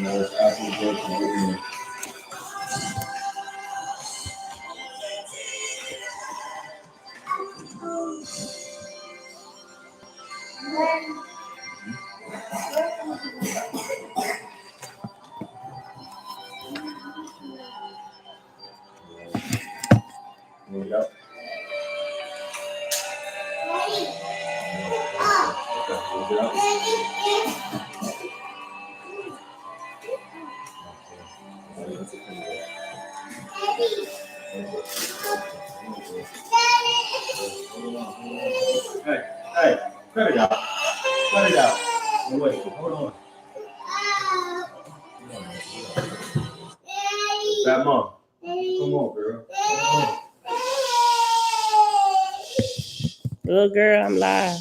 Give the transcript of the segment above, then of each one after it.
it's absolutely There you go. Hey, cut it out. Cut it out. Wait, hold on. Fat mom. Come on, girl. Little girl, I'm live.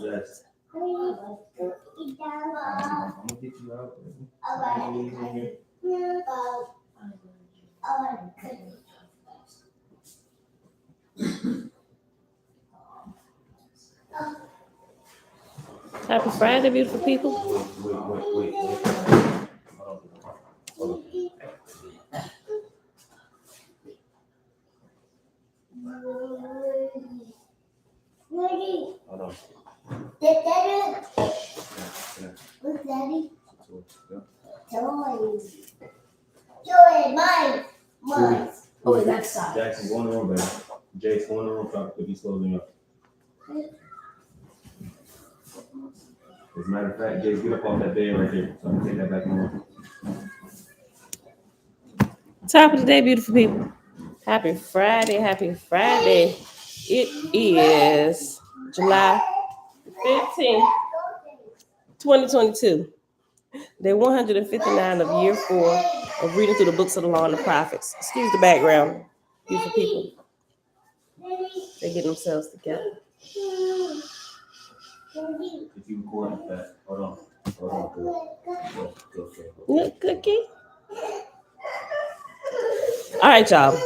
Yes. I'm gonna get you out. Happy Friday, beautiful people. Wait. Hold on. Hold on. Who's Daddy? Yeah. Mine. Oh, that's side. Jackson, go in the room, baby. Jake's go in the room, try to put these clothes in up. As a matter of fact, Jake, get up off that bed right there. So I can take that back in the room. Top of the day, beautiful people. Happy Friday, happy Friday. It is July 15th, 2022. Day 159 of year 4 of reading through the books of the law and the prophets. Excuse the background, beautiful people. They get themselves together. If you record that, hold on. Go. Look, cookie. All right, y'all.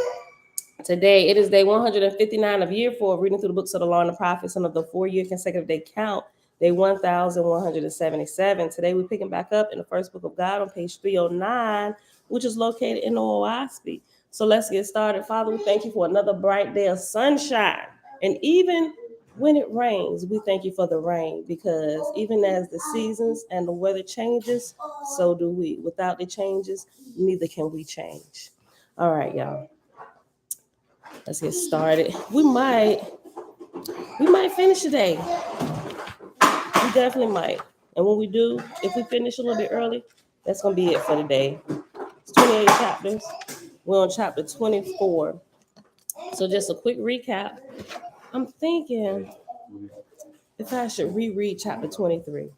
Today, it is day 159 of year 4 of reading through the books of the law and the prophets, and of the 4-year consecutive day count, day 1177. Today, we're picking back up in the first book of God on page 309, which is located in Oahspe. So let's get started. Father, we thank you for another bright day of sunshine. And even when it rains, we thank you for the rain, because even as the seasons and the weather changes, so do we. Without the changes, neither can we change. All right, y'all. Let's get started. We might finish today. We definitely might. And when we do, if we finish a little bit early, that's going to be it for today. It's 28 chapters. We're on chapter 24. So just a quick recap. I'm thinking if I should reread chapter 23.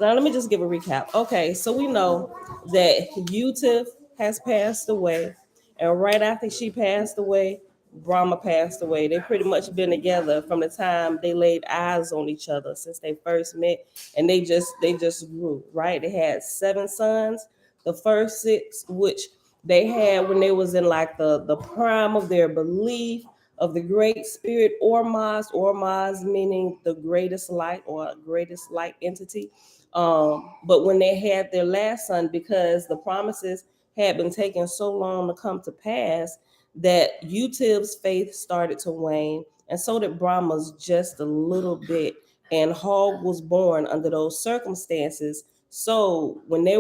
Now, let me just give a recap. Okay, so we know that Utif has passed away. And right after she passed away, Brahma passed away. They pretty much been together from the time they laid eyes on each other since they first met, and they just grew, right? They had 7 sons. The first 6, which they had when they was in like the prime of their belief of the great spirit Ormaz meaning the greatest light or greatest light entity. But when they had their last son, because the promises had been taking so long to come to pass, that Utiv's faith started to wane, and so did Brahma's just a little bit. And Hog was born under those circumstances. So when he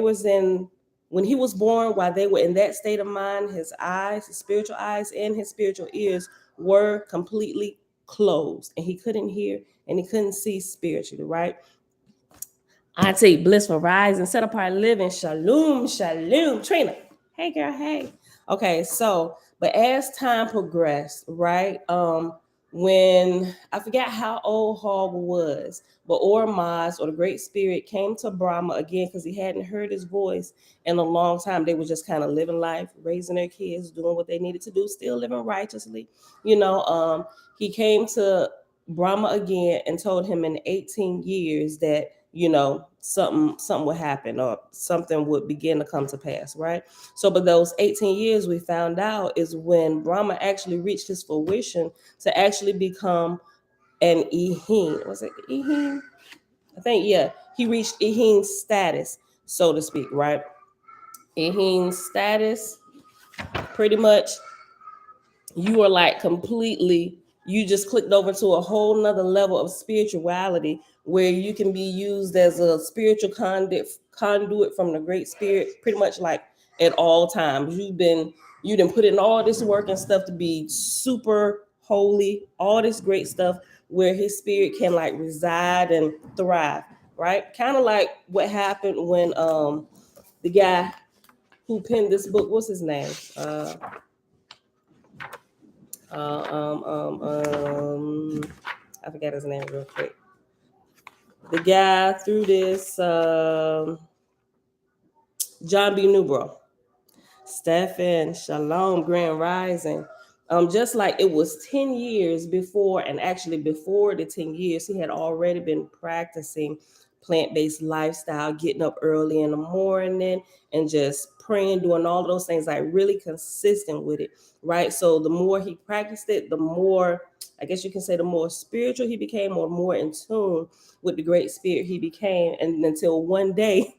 was born, while they were in that state of mind, his eyes, his spiritual eyes, and his spiritual ears were completely closed, and he couldn't hear and he couldn't see spiritually, right? I take blissful rise and set apart living. Shalom. Trina. Hey, girl. Hey. Okay, so, but as time progressed, right? When I forgot how old Hog was, but Ormaz, or the Great Spirit, came to Brahma again because he hadn't heard his voice in a long time. They were just kind of living life, raising their kids, doing what they needed to do, still living righteously. He came to Brahma again and told him in 18 years that something would happen or something would begin to come to pass, right? So, but those 18 years we found out is when Brahma actually reached his fruition to actually become an Elohim. Was it Elohim? I think, yeah, he reached Ehin status, so to speak, right? Ehin status, pretty much you are like completely, you just clicked over to a whole nother level of spirituality where you can be used as a spiritual conduit from the great spirit, pretty much like at all times. You done put in all this work and stuff to be super holy, all this great stuff where his spirit can like reside and thrive, right? Kind of like what happened when the guy who penned this book, what's his name? I forgot his name real quick. The guy through this, John B. Newbrough, Stephen, Shalom, Grand Rising. Just like it was 10 years before, and actually before the 10 years, he had already been practicing plant-based lifestyle, getting up early in the morning and just praying, doing all of those things, like really consistent with it, right? So the more he practiced it, the more, I guess you can say, the more spiritual he became, or more in tune with the great spirit he became. And until one day,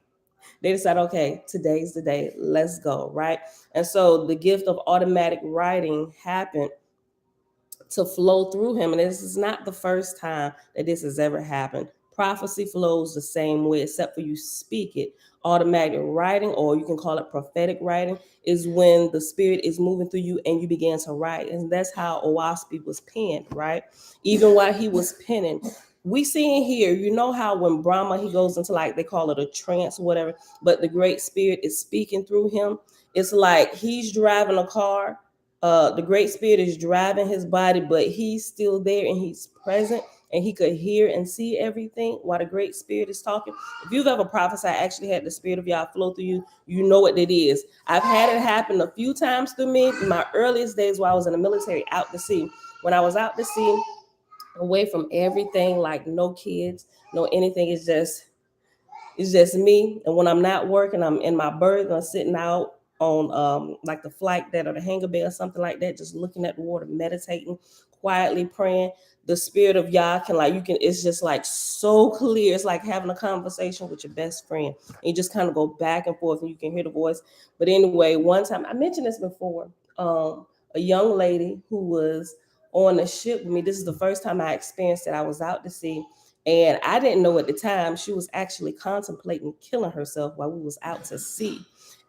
they decided, okay, today's the day, let's go, right? And so the gift of automatic writing happened to flow through him. And this is not the first time that this has ever happened. Prophecy flows the same way, except for you speak it. Automatic writing, or you can call it prophetic writing, is when the spirit is moving through you and you begin to write. And that's how Oahspe was penned, right? Even while he was penning, we see in here, you know how when Brahma, he goes into like, they call it a trance or whatever, but the great spirit is speaking through him. It's like he's driving a car. The great spirit is driving his body, but he's still there and he's present, and he could hear and see everything while the great spirit is talking. If you've ever prophesied, actually had the spirit of Yah flow through you, you know what it is. I've had it happen a few times through me in my earliest days while I was in the military, out to sea. When I was out to sea, away from everything, like no kids, no anything, it's just me. And when I'm not working, I'm in my berth, I'm sitting out on like the flight deck or the hangar bay or something like that, just looking at the water, meditating, quietly praying. The spirit of Yah can, like, you can, it's just like so clear. It's like having a conversation with your best friend. And you just kind of go back and forth and you can hear the voice. But anyway, one time, I mentioned this before, a young lady who was on a ship with me. This is the first time I experienced it. I was out to sea. And I didn't know at the time she was actually contemplating killing herself while we was out to sea.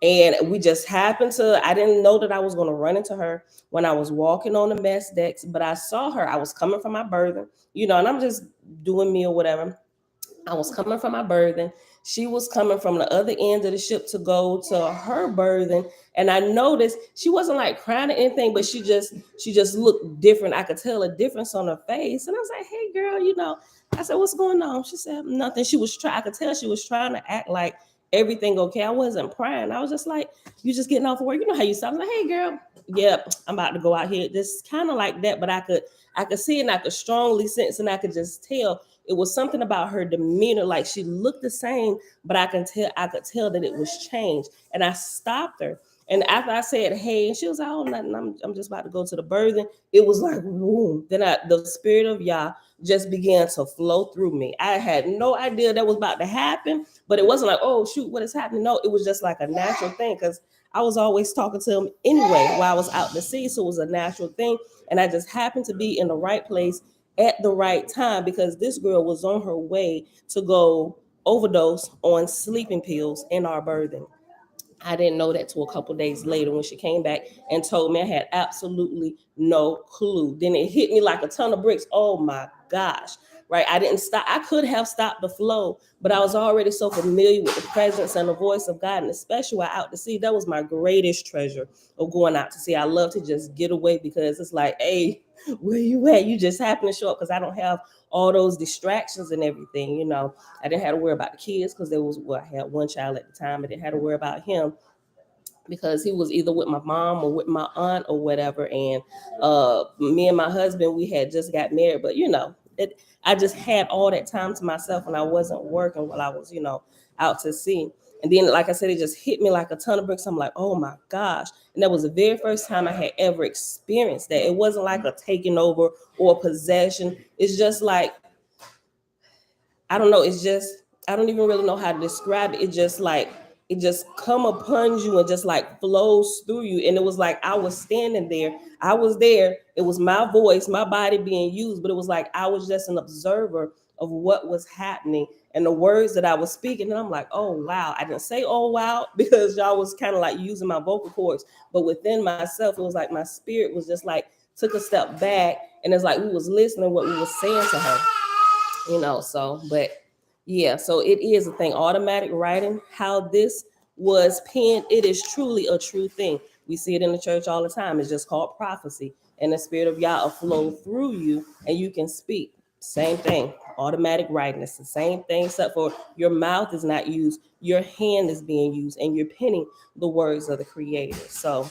And we just happened to, I didn't know that I was going to run into her when I was walking on the mess decks, but I saw her. I was coming from my berthing, and I'm just doing me or whatever. I was coming from my berthing. She was coming from the other end of the ship to go to her berthing. And I noticed she wasn't like crying or anything, but she just looked different. I could tell a difference on her face. And I was like, hey girl, I said, what's going on? She said, nothing. I could tell she was trying to act like everything okay. I wasn't crying. I was just like, you just getting off of work. You know how you sound. I was like, hey girl, yep, I'm about to go out here. Just kind of like that. But I could see it, and I could strongly sense, and I could just tell it was something about her demeanor. Like she looked the same, but I could tell that it was changed. And I stopped her. And after I said, hey, and she was like, oh, nothing. I'm just about to go to the berthing. It was like, boom. Then the spirit of Yah just began to flow through me. I had no idea that was about to happen, but it wasn't like, oh, shoot, what is happening? No, it was just like a natural thing, because I was always talking to him anyway while I was out to sea. So it was a natural thing. And I just happened to be in the right place at the right time, because this girl was on her way to go overdose on sleeping pills in our berthing. I didn't know that till a couple days later when she came back and told me. I had absolutely no clue. Then it hit me like a ton of bricks. Oh my gosh, right? I didn't stop. I could have stopped the flow, but I was already so familiar with the presence and the voice of God. And especially while out to sea, that was my greatest treasure of going out to sea. I love to just get away, because it's like, hey, where you at? You just happen to show up, because I don't have all those distractions and everything. I didn't have to worry about the kids, because I had one child at the time. I didn't have to worry about him, because he was either with my mom or with my aunt or whatever. And me and my husband, we had just got married, but I just had all that time to myself, and I wasn't working while I was, out to sea. And then, like I said, it just hit me like a ton of bricks. I'm like, oh my gosh. And that was the very first time I had ever experienced that. It wasn't like a taking over or possession. It's just like, I don't know. It's just, I don't even really know how to describe it. It just like, it just come upon you and just like flows through you. And it was like, I was standing there. I was there. It was my voice, my body being used, but it was like, I was just an observer of what was happening and the words that I was speaking. And I'm like, oh, wow. I didn't say, oh, wow, because y'all was kind of like using my vocal cords. But within myself, it was like my spirit was just like, took a step back. And it's like, we was listening what we was saying to her, so, but yeah, so it is a thing. Automatic writing, how this was penned, it is truly a true thing. We see it in the church all the time. It's just called prophecy. And the spirit of Yah will flow through you and you can speak. Same thing. Automatic writing. It's the same thing, except for your mouth is not used. Your hand is being used and you're penning the words of the creator. So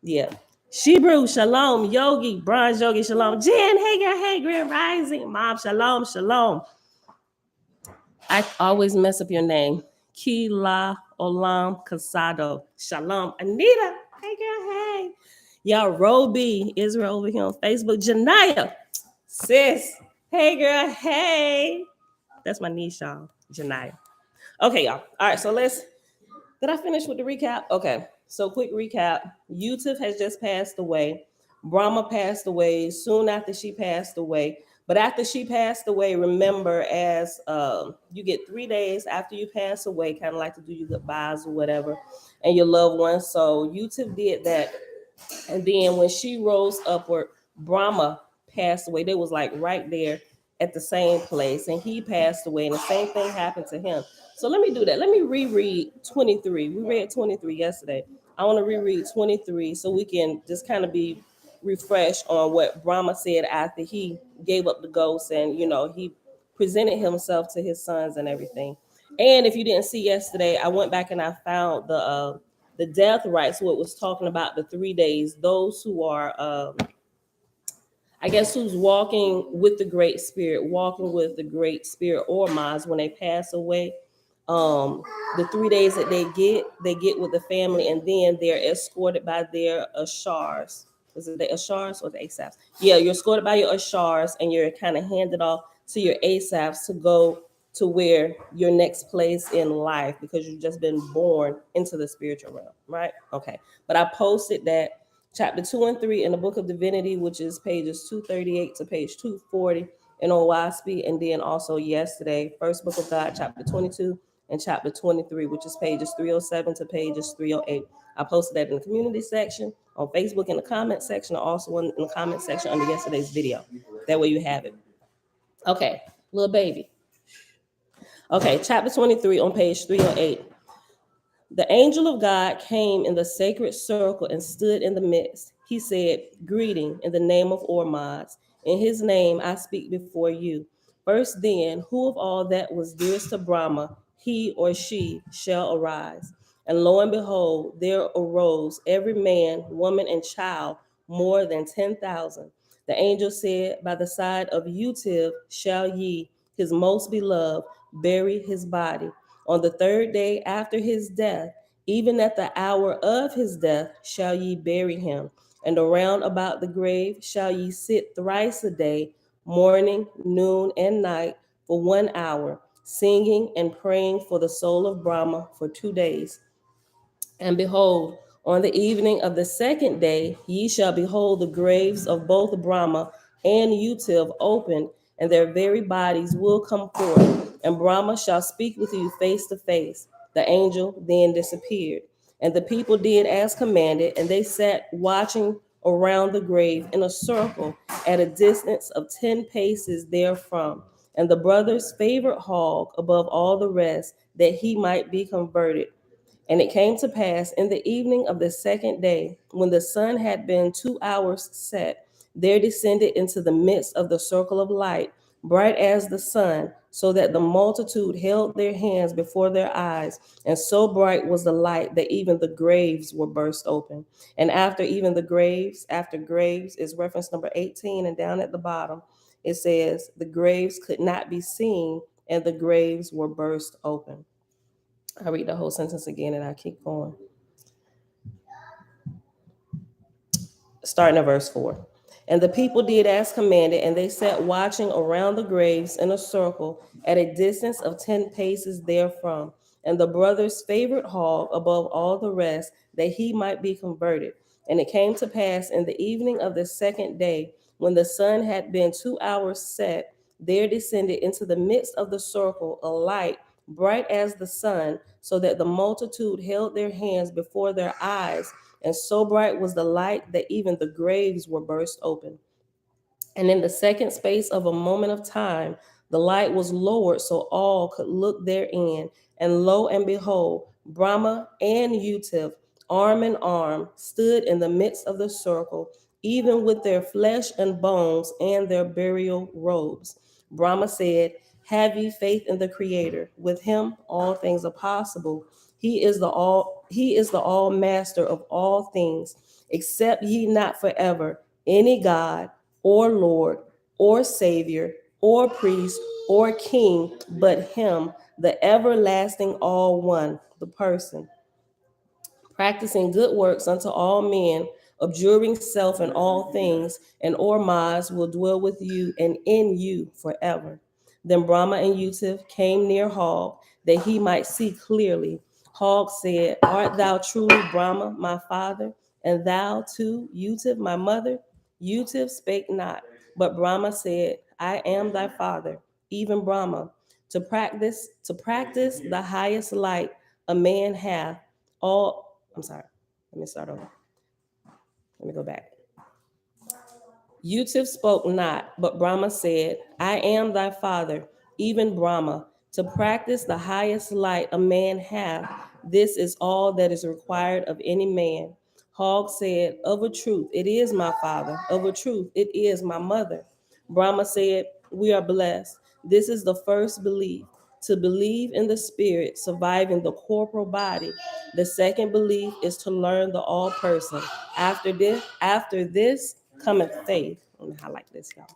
yeah. Shebrew, shalom, Yogi, Bronze Yogi, shalom. Jen, hey girl, hey Grand Rising. Mom, shalom, shalom. I always mess up your name. Kila Olam Casado. Shalom. Anita. Hey girl, hey. Y'all, Roby, Israel over here on Facebook. Janaya. Sis. Hey girl, hey. That's my niece, y'all. Janaya. Okay, y'all. All right, so did I finish with the recap? Okay, so quick recap. Yusuf has just passed away. Brahma passed away soon after she passed away. But after she passed away, remember, as you get 3 days after you pass away, kind of like to do your goodbyes or whatever, and your loved ones. So Yusuf did that. And then when she rose upward, Brahma passed away. They was like right there at the same place, and he passed away, and the same thing happened to him. So let me do that. Let me reread 23. We read 23 yesterday. I want to reread 23 so we can just kind of be refreshed on what Brahma said after he gave up the ghost and, he presented himself to his sons and everything. And if you didn't see yesterday, I went back and I found the death rites, what was talking about the 3 days, those who are I guess who's walking with the Great Spirit, walking with the Great Spirit or Maz when they pass away. The 3 days that they get with the family, and then they're escorted by their ashars. Is it the ashars or the asafs? Yeah, you're escorted by your ashars and you're kind of handed off to your asafs to go to where your next place in life, because you've just been born into the spiritual realm, right? Okay, but I posted that chapter 2 and 3 in the book of divinity, which is pages 238 to page 240 in Oahspe, and then also yesterday, first book of God, chapter 22 and chapter 23, which is pages 307 to pages 308. I posted that in the community section on Facebook, in the comment section, also in the comment section under yesterday's video. That way you have it. Okay, little baby. Okay, chapter 23 on page 308. The angel of God came in the sacred circle and stood in the midst. He said, "Greeting in the name of Ormazd. In his name I speak before you. First then, who of all that was dearest to Brahma, he or she shall arise." And lo and behold, there arose every man, woman, and child, more than 10,000. The angel said, "By the side of Utiv shall ye, his most beloved, bury his body. On the third day after his death, even at the hour of his death, shall ye bury him. And around about the grave shall ye sit thrice a day, morning, noon, and night, for 1 hour, singing and praying for the soul of Brahma for 2 days. And behold, on the evening of the second day, ye shall behold the graves of both Brahma and Utiv opened, and their very bodies will come forth, and Brahma shall speak with you face to face." The angel then disappeared. And the people did as commanded, and they sat watching around the grave in a circle at a distance of 10 paces therefrom. And the brother's favorite hog above all the rest, that he might be converted. And it came to pass in the evening of the second day, when the sun had been 2 hours set, there descended into the midst of the circle of light, bright as the sun, so that the multitude held their hands before their eyes. And so bright was the light that even the graves were burst open. And after graves is reference number 18, and down at the bottom, it says, "The graves could not be seen, and the graves were burst open." I'll read the whole sentence again and I'll keep going. Starting at verse 4. And the people did as commanded, and they sat watching around the graves in a circle at a distance of 10 paces therefrom. And the brothers favored Hog above all the rest, that he might be converted. And it came to pass in the evening of the second day, when the sun had been 2 hours set, there descended into the midst of the circle a light, bright as the sun, so that the multitude held their hands before their eyes. And so bright was the light that even the graves were burst open. And in the second space of a moment of time, the light was lowered so all could look therein. And lo and behold, Brahma and Utiv, arm in arm, stood in the midst of the circle, even with their flesh and bones and their burial robes. Brahma said, have ye faith in the Creator. With him all things are possible. He is the all master of all things. Accept ye not forever any God or Lord or Savior or priest or king, but him, the everlasting all one, the person, practicing good works unto all men, abjuring self and all things, and Ormaz will dwell with you and in you forever. Then Brahma and Utiv came near Hog, that he might see clearly. Hog said, art thou truly Brahma, my father, and thou too, Utiv, my mother? Utiv spake not, but Brahma said, I am thy father, even Brahma. To practice the highest light a man hath, all I'm sorry. Let me start over. Let me go back. Utiv spoke not, but Brahma said, I am thy father, even Brahma. To practice the highest light a man hath, this is all that is required of any man. Hog said, of a truth, it is my father. Of a truth, it is my mother. Brahma said, we are blessed. This is the first belief, to believe in the spirit surviving the corporal body. The second belief is to learn the all person. After this cometh faith. Let me highlight this, y'all.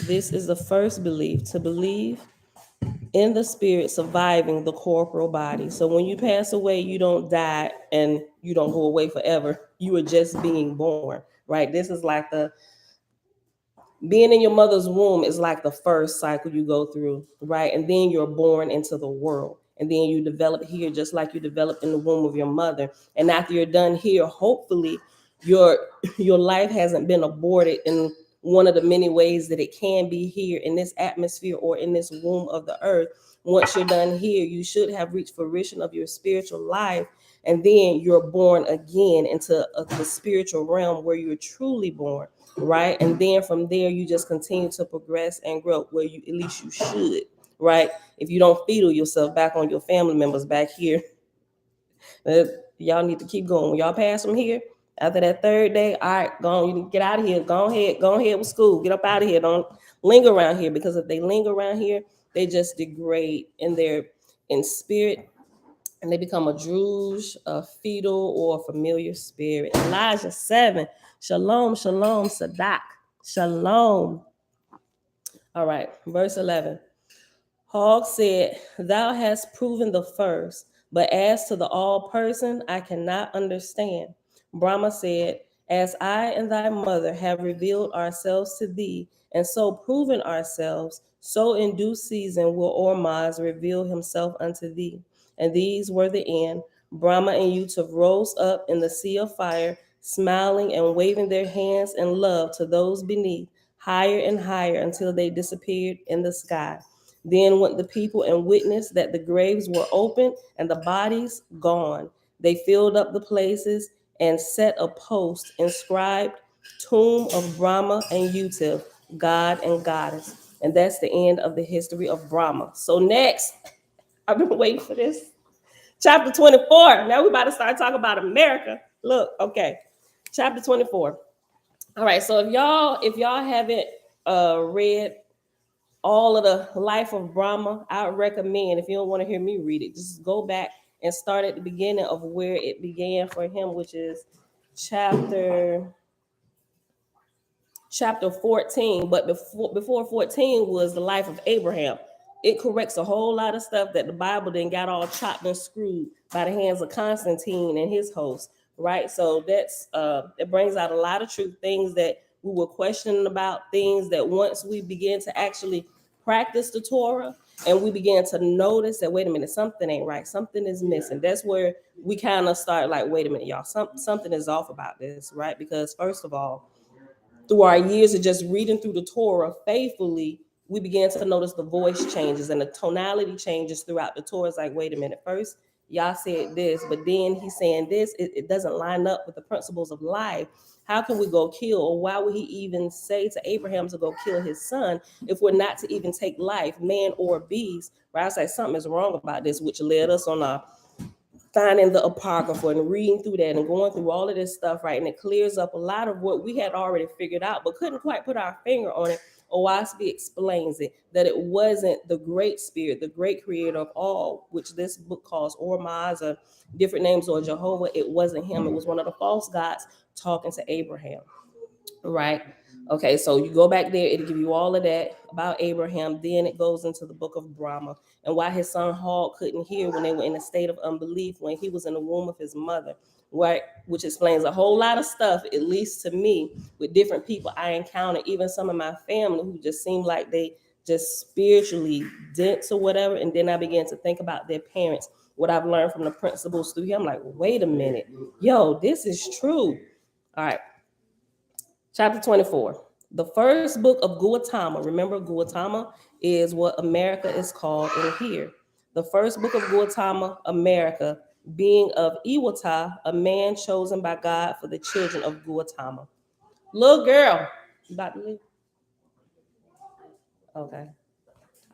This is the first belief, to believe in the spirit surviving the corporal body. So when you pass away, you don't die and you don't go away forever. You are just being born, right? This is like being in your mother's womb is like the first cycle you go through, right? And then you're born into the world. And then you develop here just like you developed in the womb of your mother. And after you're done here, hopefully your life hasn't been aborted in one of the many ways that it can be here in this atmosphere or in this womb of the earth. Once you're done here, you should have reached fruition of your spiritual life. And then you're born again into the spiritual realm where you're truly born, right? And then from there, you just continue to progress and grow where you, at least you should, right? If you don't fetal yourself back on your family members back here, y'all need to keep going. When y'all pass from here, after that third day, all right, go on, you need to get out of here. Go ahead with school. Get up out of here. Don't linger around here, because if they linger around here, they just degrade in spirit, and they become a druge, a fetal, or a familiar spirit. Elijah 7. Shalom, shalom, Sadak. Shalom. All right, verse 11. Hog said, thou hast proven the first, but as to the all person, I cannot understand. Brahma said, as I and thy mother have revealed ourselves to thee, and so proven ourselves, so in due season will Ormaz reveal himself unto thee. And these were the end. Brahma and Utiv rose up in the sea of fire, smiling and waving their hands in love to those beneath, higher and higher until they disappeared in the sky. Then went the people and witnessed that the graves were open and the bodies gone. They filled up the places and set a post inscribed, Tomb of Brahma and Utiv, God and Goddess. And that's the end of the history of Brahma. So next, I've been waiting for this. Chapter 24. Now we're about to start talking about America. Look, okay. Chapter 24. All right, so if y'all haven't read all of the life of Brahma, I would recommend, if you don't want to hear me read it, just go back and start at the beginning of where it began for him, which is chapter 14. But before 14 was the life of Abraham. it corrects a whole lot of stuff that the Bible then got all chopped and screwed by the hands of Constantine and his hosts, right? So that's it brings out a lot of truth, things that we were questioning about, things that once we begin to actually practice the Torah and we began to notice that, wait a minute, something ain't right, something is missing. That's where we kind of start like, wait a minute, y'all, something is off about this, right? Because first of all, through our years of just reading through the Torah faithfully, we began to notice the voice changes and the tonality changes throughout the Torah. It's like, wait a minute, first y'all said this, but then he's saying this. It doesn't line up with the principles of life. How can we go kill? Or why would he even say to Abraham to go kill his son if we're not to even take life, man or beast? Right? I say something is wrong about this, which led us on our finding the Apocrypha and reading through that and going through all of this stuff, right? And it clears up a lot of what we had already figured out, but couldn't quite put our finger on it. Oahspe explains it, that it wasn't the great spirit, the great creator of all, which this book calls Ormaz or different names, or Jehovah. It wasn't him. It was one of the false gods talking to Abraham, right? Okay, so you go back there, it'll give you all of that about Abraham. Then it goes into the book of Brahma and why his son Hog couldn't hear when they were in a state of unbelief when he was in the womb of his mother, right? Which explains a whole lot of stuff, at least to me, with different people I encountered, even some of my family who just seemed like they just spiritually dense or whatever. And then I began to think about their parents, what I've learned from the principles through here. I'm like, wait a minute, yo, this is true. All right. Chapter 24, the first book of Guatama. Remember, Guatama is what America is called in here. The first book of Guatama, America, being of Iwata, a man chosen by God for the children of Guatama. Little girl, you about to leave? Okay.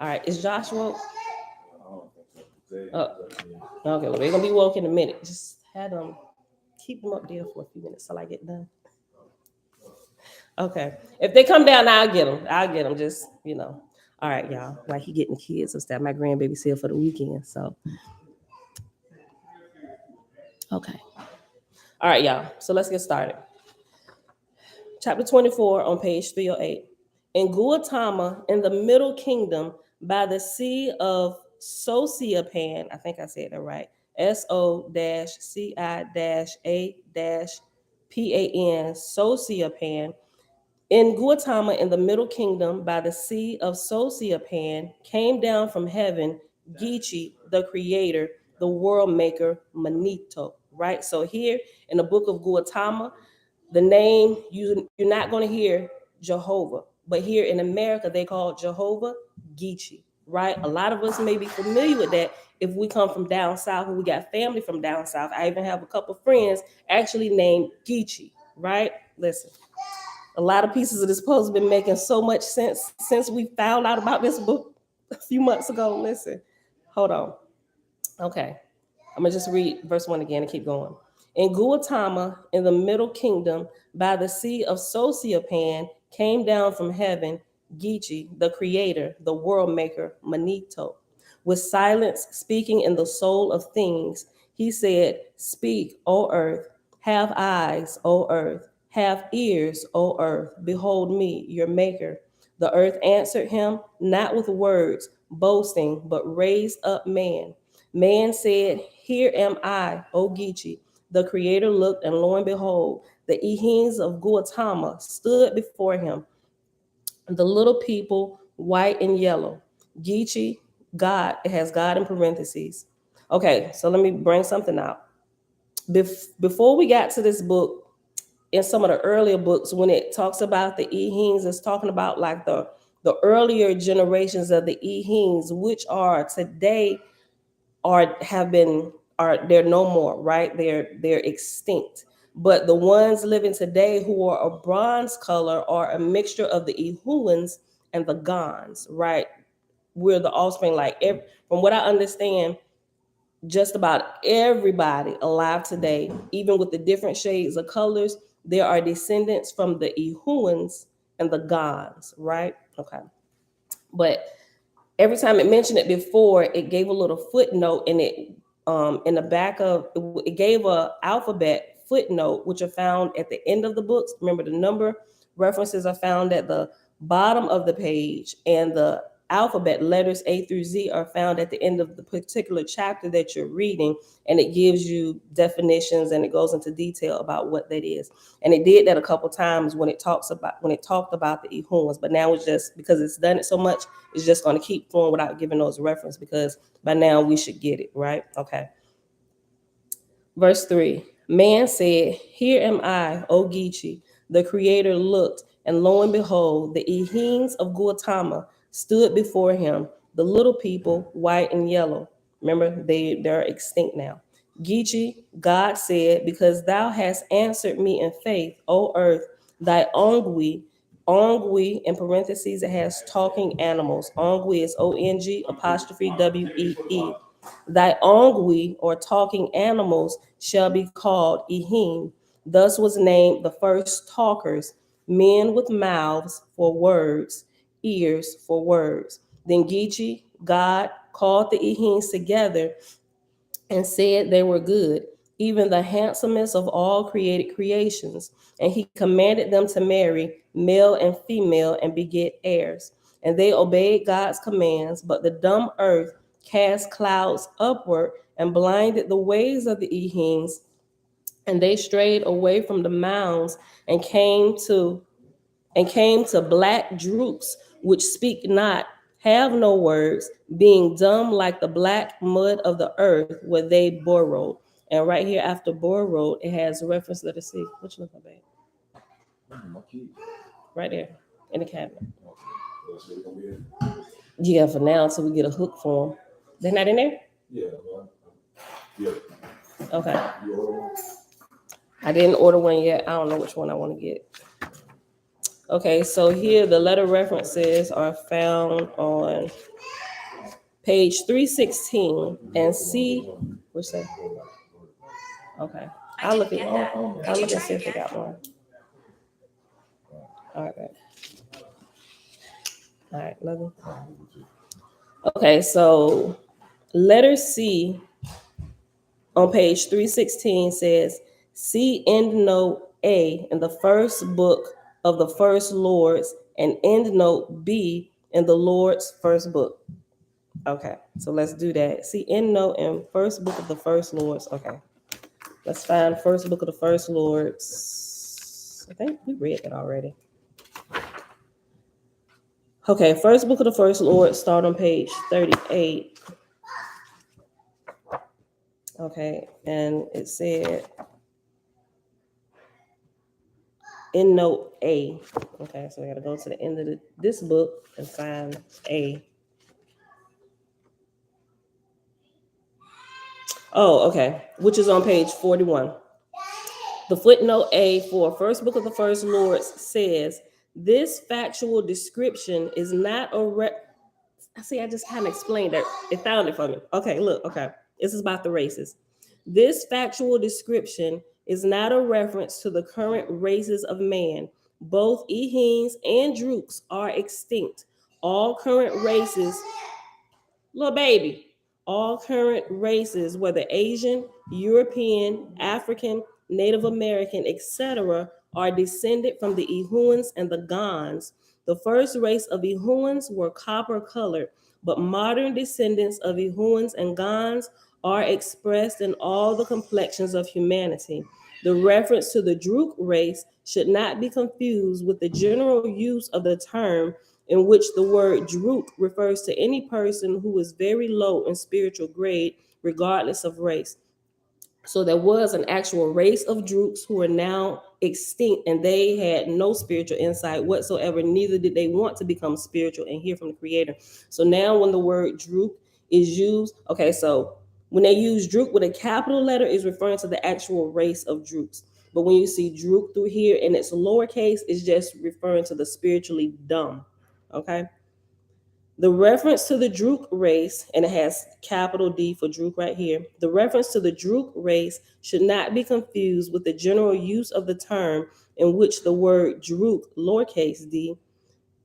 All right, is Joshua? Oh, okay, well, they're going to be woke in a minute. Just have them, keep them up there for a few minutes till I get done. Okay. If they come down, I'll get them. I'll get them. Just, you know. All right, y'all. Like he getting the kids and stuff. My grandbaby's here for the weekend. So, okay. All right, y'all. So let's get started. Chapter 24 on page 308. In Guatama, in the Middle Kingdom, by the sea of Sociopan, I think I said that right. SO-CI-A-PAN, Sociopan. In Guatama, in the Middle Kingdom, by the sea of Sociopan, came down from heaven Gitchee, the creator, the world maker, Manito. Right? So here in the book of Guatama, the name, you're not going to hear Jehovah. But here in America, they call Jehovah Gitchee. Right? A lot of us may be familiar with that if we come from down south, and we got family from down south. I even have a couple friends actually named Gitchee. Right? Listen. A lot of pieces of this post have been making so much sense since we found out about this book a few months ago. Listen, hold on. Okay, I'm gonna just read verse 1 again and keep going. In Guatama, in the Middle Kingdom, by the sea of Sociopan, came down from heaven Gitchee, the creator, the world maker, Manito. With silence speaking in the soul of things, he said, "Speak, O earth, have eyes, O earth. Have ears, O earth, behold me, your maker." The earth answered him, not with words, boasting, but raised up man. Man said, "Here am I, O Gitchee." The creator looked, and lo and behold, the Ehings of Guatama stood before him. The little people, white and yellow. Gitchee, God, it has God in parentheses. Okay, so let me bring something out. Before we got to this book, in some of the earlier books, when it talks about the Ehings, it's talking about like the earlier generations of the Ehings, which are today they're no more, right? They're extinct. But the ones living today who are a bronze color are a mixture of the Ehuans and the Gons, right? We're the offspring, from what I understand, just about everybody alive today, even with the different shades of colors, there are descendants from the Ehuans and the Gons, right? Okay. But every time it mentioned it before, it gave a little footnote in it, in the back of it gave a alphabet footnote, which are found at the end of the books. Remember, the number references are found at the bottom of the page, and the alphabet, letters A through Z, are found at the end of the particular chapter that you're reading, and it gives you definitions and it goes into detail about what that is. And it did that a couple times when it talked about the Ehuans, but now it's just because it's done it so much, it's just going to keep flowing without giving those reference, because by now we should get it, right? Okay. Verse 3, man said, "Here am I, O Gitchee." The creator looked, and lo and behold, the Ehuans of Guatama stood before him, the little people, white and yellow. Remember, they're extinct now. Gitchee, God said, "Because thou hast answered me in faith, O earth, thy Ong'wee," Ong'wee, in parentheses, it has talking animals. Ong'wee is ONG apostrophe WEE. Thy Ong'wee, or talking animals, shall be called Ehim. Thus was named the first talkers, men with mouths for words, ears for words. Then Gitchee, God, called the Ehims together and said they were good, even the handsomest of all created creations. And he commanded them to marry male and female and beget heirs. And they obeyed God's commands, but the dumb earth cast clouds upward and blinded the ways of the Ehims, and they strayed away from the mounds and came to black droops, which speak not, have no words, being dumb like the black mud of the earth where they burrowed. And right here after burrowed, it has a reference. Let us see. What you looking at? Right there in the cabinet. Yeah, for now until we get a hook for them. They're not in there? Yeah. Okay. I didn't order one yet. I don't know which one I want to get. Okay, so here the letter references are found on page 316 and see which say. Okay, I'll look and see if they got one. All right, babe. All right, love you. Okay, so letter C on page 316 says, "See end note A in the first book of the first Lords, and end note B in the Lord's first book." Okay, so let's do that. See end note in first book of the first Lords. Okay, let's find first book of the first Lords. I think we read that already. Okay, first book of the first Lords, start on page 38. Okay, and it said in note A. Okay, so we gotta go to the end of this book and find A. Oh, okay, which is on page 41. The footnote A for first book of the first Lords says, "This factual description is not a See, I just kind of explained that. It found it for me. Okay, look, okay. This is about the races. This factual description is not a reference to the current races of man. Both Ehims and Drooks are extinct. All current races, little baby, all current races, whether Asian, European, African, Native American, etc., are descended from the Ehuans and the Gans. The first race of Ehuans were copper colored, but modern descendants of Ehuans and Gans are expressed in all the complexions of humanity. The reference to the Drook race should not be confused with the general use of the term, in which the word Drook refers to any person who is very low in spiritual grade, regardless of race. So there was an actual race of Drooks who are now extinct, and they had no spiritual insight whatsoever. Neither did they want to become spiritual and hear from the Creator. So now when the word Drook is used, okay, so when they use Drook with a capital letter, is referring to the actual race of Drooks. But when you see Drook through here and it's lowercase, it's just referring to the spiritually dumb. Okay. The reference to the Drook race, and it has capital D for Drook right here. The reference to the Drook race should not be confused with the general use of the term, in which the word Drook, lowercase d,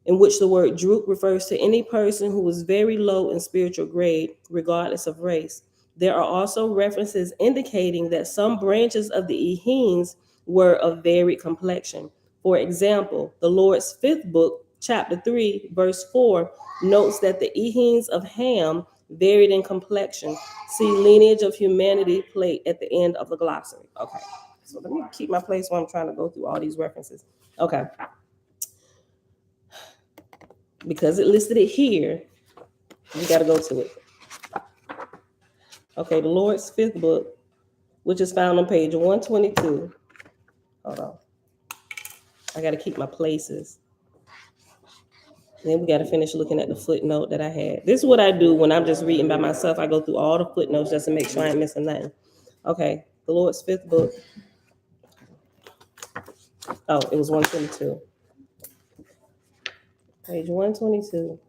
in which the word Drook refers to any person who is very low in spiritual grade, regardless of race. There are also references indicating that some branches of the Ehims were of varied complexion. For example, the Lord's fifth book chapter 3, verse 4 notes that the Ehings of Ham varied in complexion. See lineage of humanity plate at the end of the glossary. Okay, so let me keep my place while I'm trying to go through all these references. Okay, because it listed it here, you got to go to it. Okay, the Lord's fifth book, which is found on page 122. Hold on. I got to keep my places. Then we got to finish looking at the footnote that I had. This is what I do when I'm just reading by myself. I go through all the footnotes just to make sure I ain't missing nothing. Okay, the Lord's fifth book. Oh, it was 122. Page 122.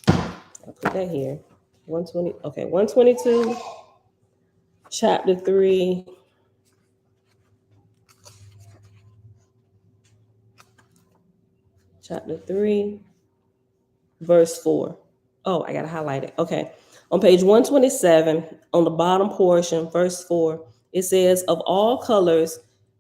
I'll put that here. 120. Okay, 122, chapter 3. Chapter 3, verse 4. Oh, I got to highlight it. Okay. On page 127, on the bottom portion, verse 4, it says, of all colors,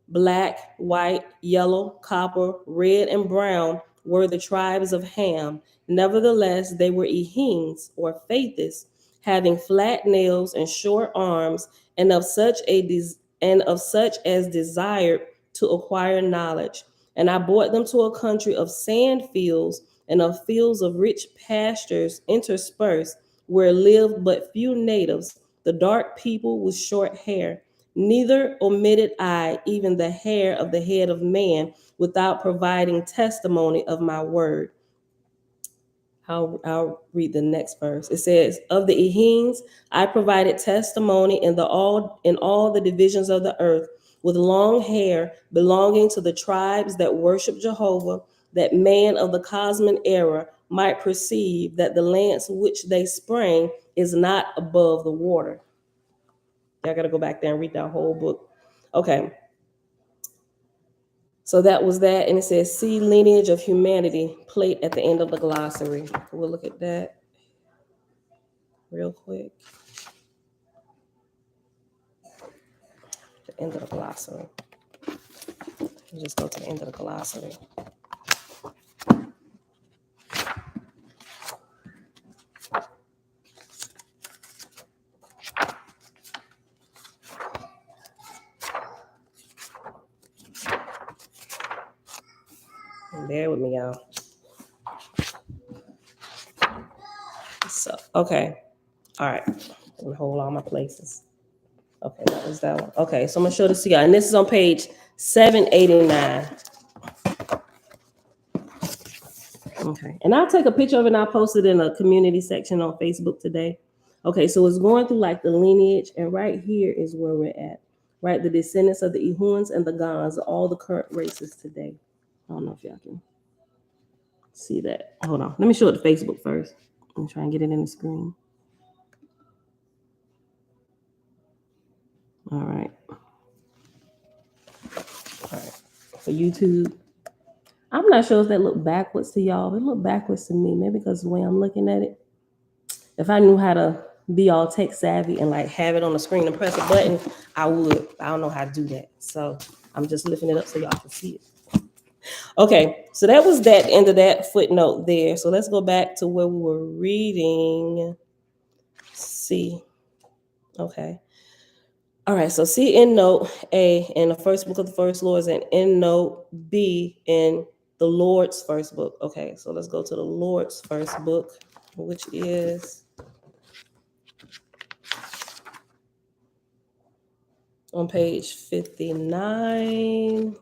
black, white, yellow, copper, red, and brown were the tribes of Ham. Nevertheless, they were Ehings, or faithists, having flat nails and short arms, and of such as desired to acquire knowledge. And I brought them to a country of sand fields and of fields of rich pastures interspersed, where lived but few natives, the dark people with short hair. Neither omitted I even the hair of the head of man, without providing testimony of my word. I'll read the next verse. It says, of the Ehings, I provided testimony in all the divisions of the earth, with long hair belonging to the tribes that worship Jehovah, that man of the cosmic era might perceive that the lands which they sprang is not above the water. I got to go back there and read that whole book. Okay. So that was that. And it says, see lineage of humanity plate at the end of the glossary. We'll look at that real quick. The end of the glossary. We'll just go to the end of the glossary. Bear with me, y'all. So, okay. All right. Let me hold all my places. Okay, that was that one. Okay, so I'm going to show this to y'all. And this is on page 789. Okay. And I'll take a picture of it and I'll post it in a community section on Facebook today. Okay, so it's going through like the lineage. And right here is where we're at. Right? The descendants of the Ehuans and the Gans, all the current races today. I don't know if y'all can see that. Hold on. Let me show it to Facebook first. Let me try and get it in the screen. All right. For YouTube. I'm not sure if that looked backwards to y'all. It looked backwards to me. Maybe because the way I'm looking at it. If I knew how to be all tech savvy and like have it on the screen and press a button, I would. I don't know how to do that. So I'm just lifting it up so y'all can see it. Okay, so that was that end of that footnote there. So let's go back to where we were reading. C. Okay. All right, so see in note A in the first book of the first Lords and in note B in the Lord's first book. Okay, so let's go to the Lord's first book, which is on page 59.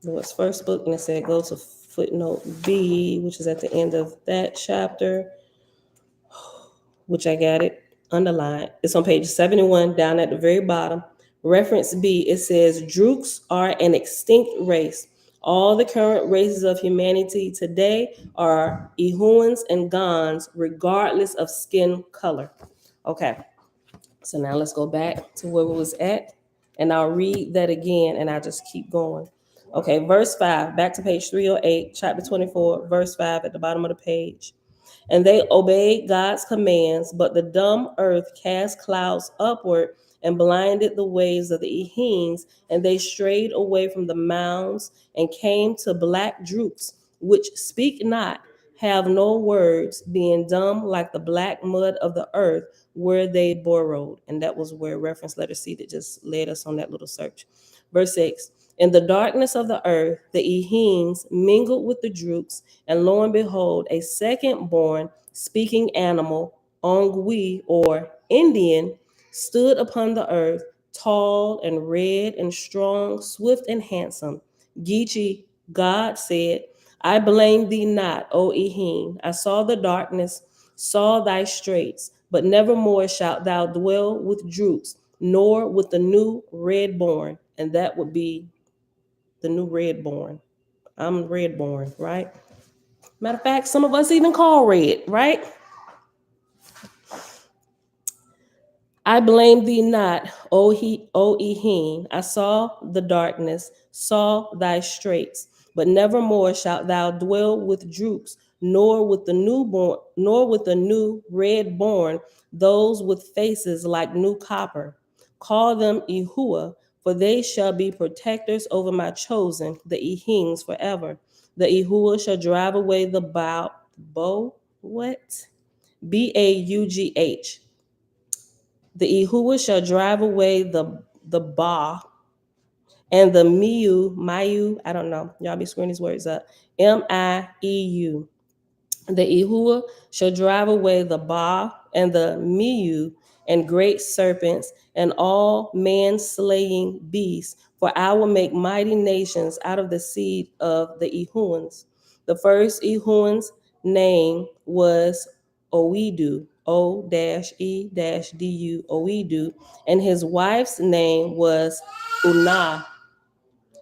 Lord's first book, and it said go to footnote B, which is at the end of that chapter, which I got it underlined. It's on page 71, down at the very bottom. Reference B, it says, Drooks are an extinct race. All the current races of humanity today are Ehuans and Gans, regardless of skin color. Okay, so now let's go back to where we was at, and I'll read that again, and I'll just keep going. Okay, verse 5, back to page 308, chapter 24, verse 5 at the bottom of the page. And they obeyed God's commands, but the dumb earth cast clouds upward and blinded the ways of the Ehines, and they strayed away from the mounds and came to black droops, which speak not, have no words, being dumb like the black mud of the earth where they burrowed. And that was where reference letter C that just led us on that little search. Verse 6. In the darkness of the earth, the Ehines mingled with the droops, and lo and behold, a second born speaking animal, Ong'wee or Indian, stood upon the earth, tall and red and strong, swift and handsome. Gitchee, God said, I blame thee not, O Ehine. I saw the darkness, saw thy straits, but nevermore shalt thou dwell with droops, nor with the new red born. And that would be the new red born. I'm red born, right? Matter of fact, some of us even call red, right? I blame thee not, O Ehine. I saw the darkness, saw thy straits, but nevermore shalt thou dwell with droops, nor with the newborn, nor with the new red born, those with faces like new copper. Call them Yahuwah, for they shall be protectors over my chosen, the Ehines forever. The Yahuwah shall drive away the Baugh. The Yahuwah shall drive away the Ba and the Miu, I don't know. Y'all be screwing these words up. Mieu. The Yahuwah shall drive away the Ba and the Miu and great serpents and all man-slaying beasts, for I will make mighty nations out of the seed of the Ehuans. The first Ehuan's name was Oedu, O-E-Du, Oedu, and his wife's name was Unah.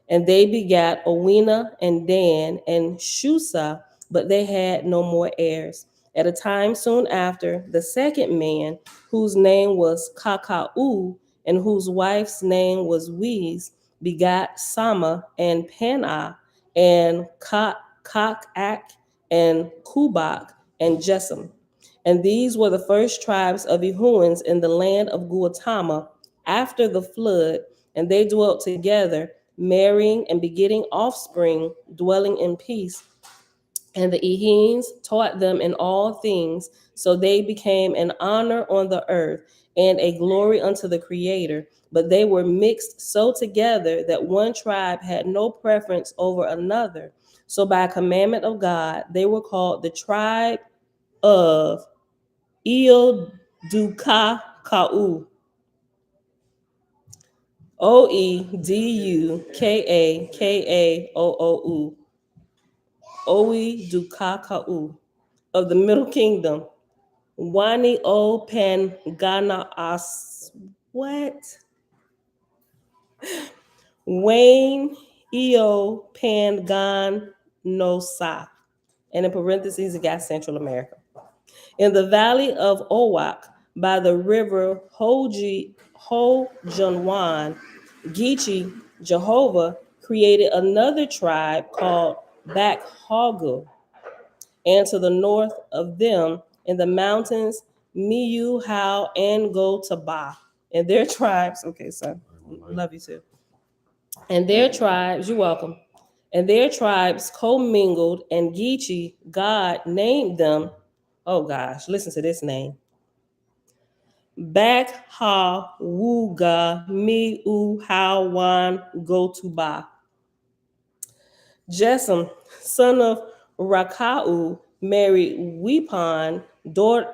And they begat Owena and Dan and Shusa, but they had no more heirs. At a time soon after, the second man, whose name was Kakau, and whose wife's name was Weez, begat Sama and Panah and Kakak and Kubak and Jesam. And these were the first tribes of Ehuans in the land of Guatama after the flood, and they dwelt together, marrying and begetting offspring, dwelling in peace. And the Ehines taught them in all things, so they became an honor on the earth and a glory unto the Creator. But they were mixed so together that one tribe had no preference over another. So by commandment of God, they were called the tribe of Eodukakau. Oedukakaou. Oedukakau of the Middle Kingdom. Wani o Pangana as what? Wayne eo Pangan no sa. And in parentheses, it got Central America. In the valley of Owak, by the river Hojanwan, Gitchee, Jehovah created another tribe called Bakhawughmeiuhowangotibah, and to the north of them in the mountains, Miuhowangotibah. And their tribes, okay, son, love you too. And their tribes, you're welcome. And their tribes commingled, and Gitchee, God named them, oh gosh, listen to this name. Bakhawughmeiuhowangotibah. Jesam, son of Rakau, married Weepon, daughter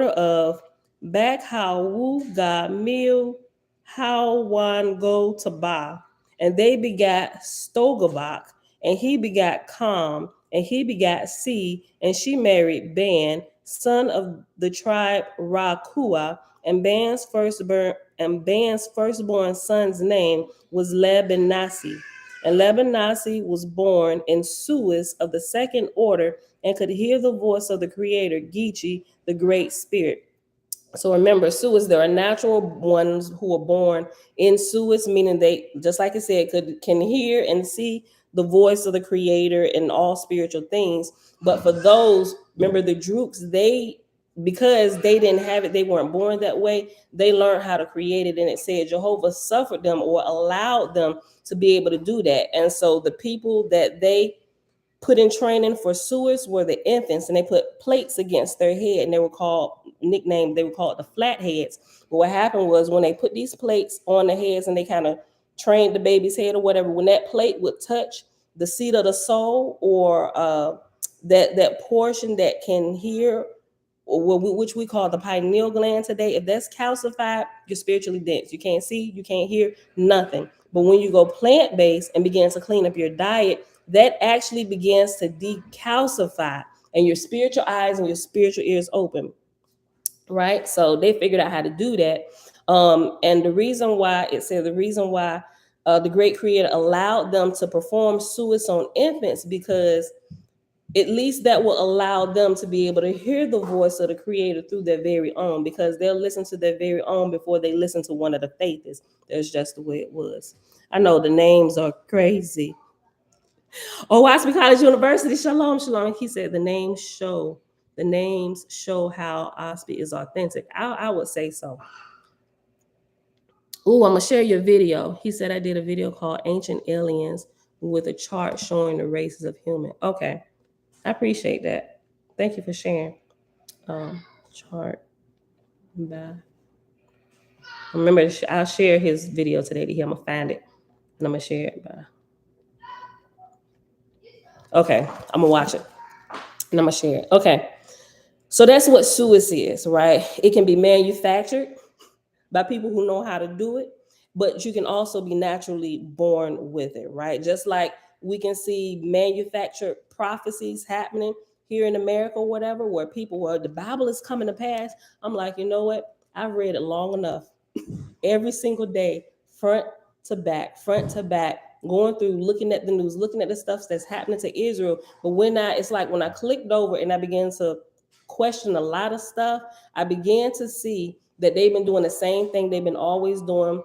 of Bakhawughmeiuhowangotibah. And they begat Stogabak, and he begat Com, and he begat C, and she married Ban, son of the tribe Rakua, and Ban's firstborn son's name was Lebanasi. And Lebanasi was born in Suis of the second order and could hear the voice of the Creator, Gitchee, the Great Spirit. So remember, Suis, there are natural ones who are born in Suis, meaning they, just like I said, can hear and see the voice of the Creator in all spiritual things. But for those, remember the Droops, they because they didn't have it, they weren't born that way, they learned how to create it. And it said Jehovah suffered them or allowed them to be able to do that. And so the people that they put in training for Suez were the infants, and they put plates against their head, and they were called the flatheads. But what happened was, when they put these plates on the heads and they kind of trained the baby's head or whatever, when that plate would touch the seat of the soul, or that portion that can hear, which we call the pineal gland today, if that's calcified, you're spiritually dense. You can't see, you can't hear, nothing. But when you go plant-based and begin to clean up your diet, that actually begins to decalcify, and your spiritual eyes and your spiritual ears open, right? So they figured out how to do that. And the reason why the great creator allowed them to perform suicide on infants, because at least that will allow them to be able to hear the voice of the creator through their very own, because they'll listen to their very own before they listen to one of the faiths. That's just the way it was. I know the names are crazy. Oahspe College University, shalom, shalom. He said the names show how Oahspe is authentic. I would say so. Ooh, I'm gonna share your video. He said I did a video called Ancient Aliens with a chart showing the races of human. Okay. I appreciate that. Thank you for sharing. Chart. Remember, I'll share his video today. I'm gonna find it and I'm gonna share it. Okay, I'm gonna watch it and I'm gonna share it. Okay, so that's what suicide is, right? It can be manufactured by people who know how to do it, but you can also be naturally born with it, right? Just like we can see manufactured prophecies happening here in America or whatever, where the Bible is coming to pass. I'm like, you know what? I've read it long enough. Every single day, front to back, going through, looking at the news, looking at the stuff that's happening to Israel. But when I clicked over and I began to question a lot of stuff, I began to see that they've been doing the same thing they've been always doing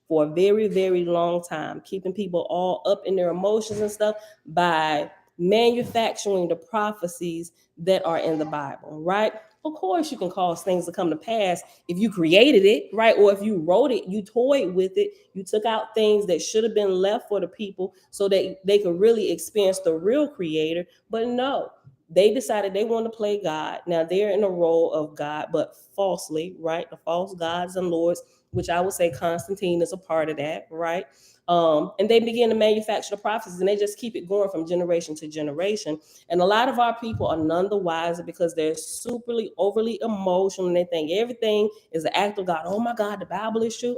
for a very, very long time, keeping people all up in their emotions and stuff by manufacturing the prophecies that are in the Bible, right? Of course, you can cause things to come to pass if you created it, right? Or if you wrote it, you toyed with it, you took out things that should have been left for the people so that they could really experience the real creator. But no, they decided they want to play God. Now they're in the role of God, but falsely, right? The false gods and lords, which I would say Constantine is a part of that, right? And they begin to manufacture the prophecies, and they just keep it going from generation to generation. And a lot of our people are none the wiser because they're superly overly emotional, and they think everything is an act of God. Oh my God, the Bible is true.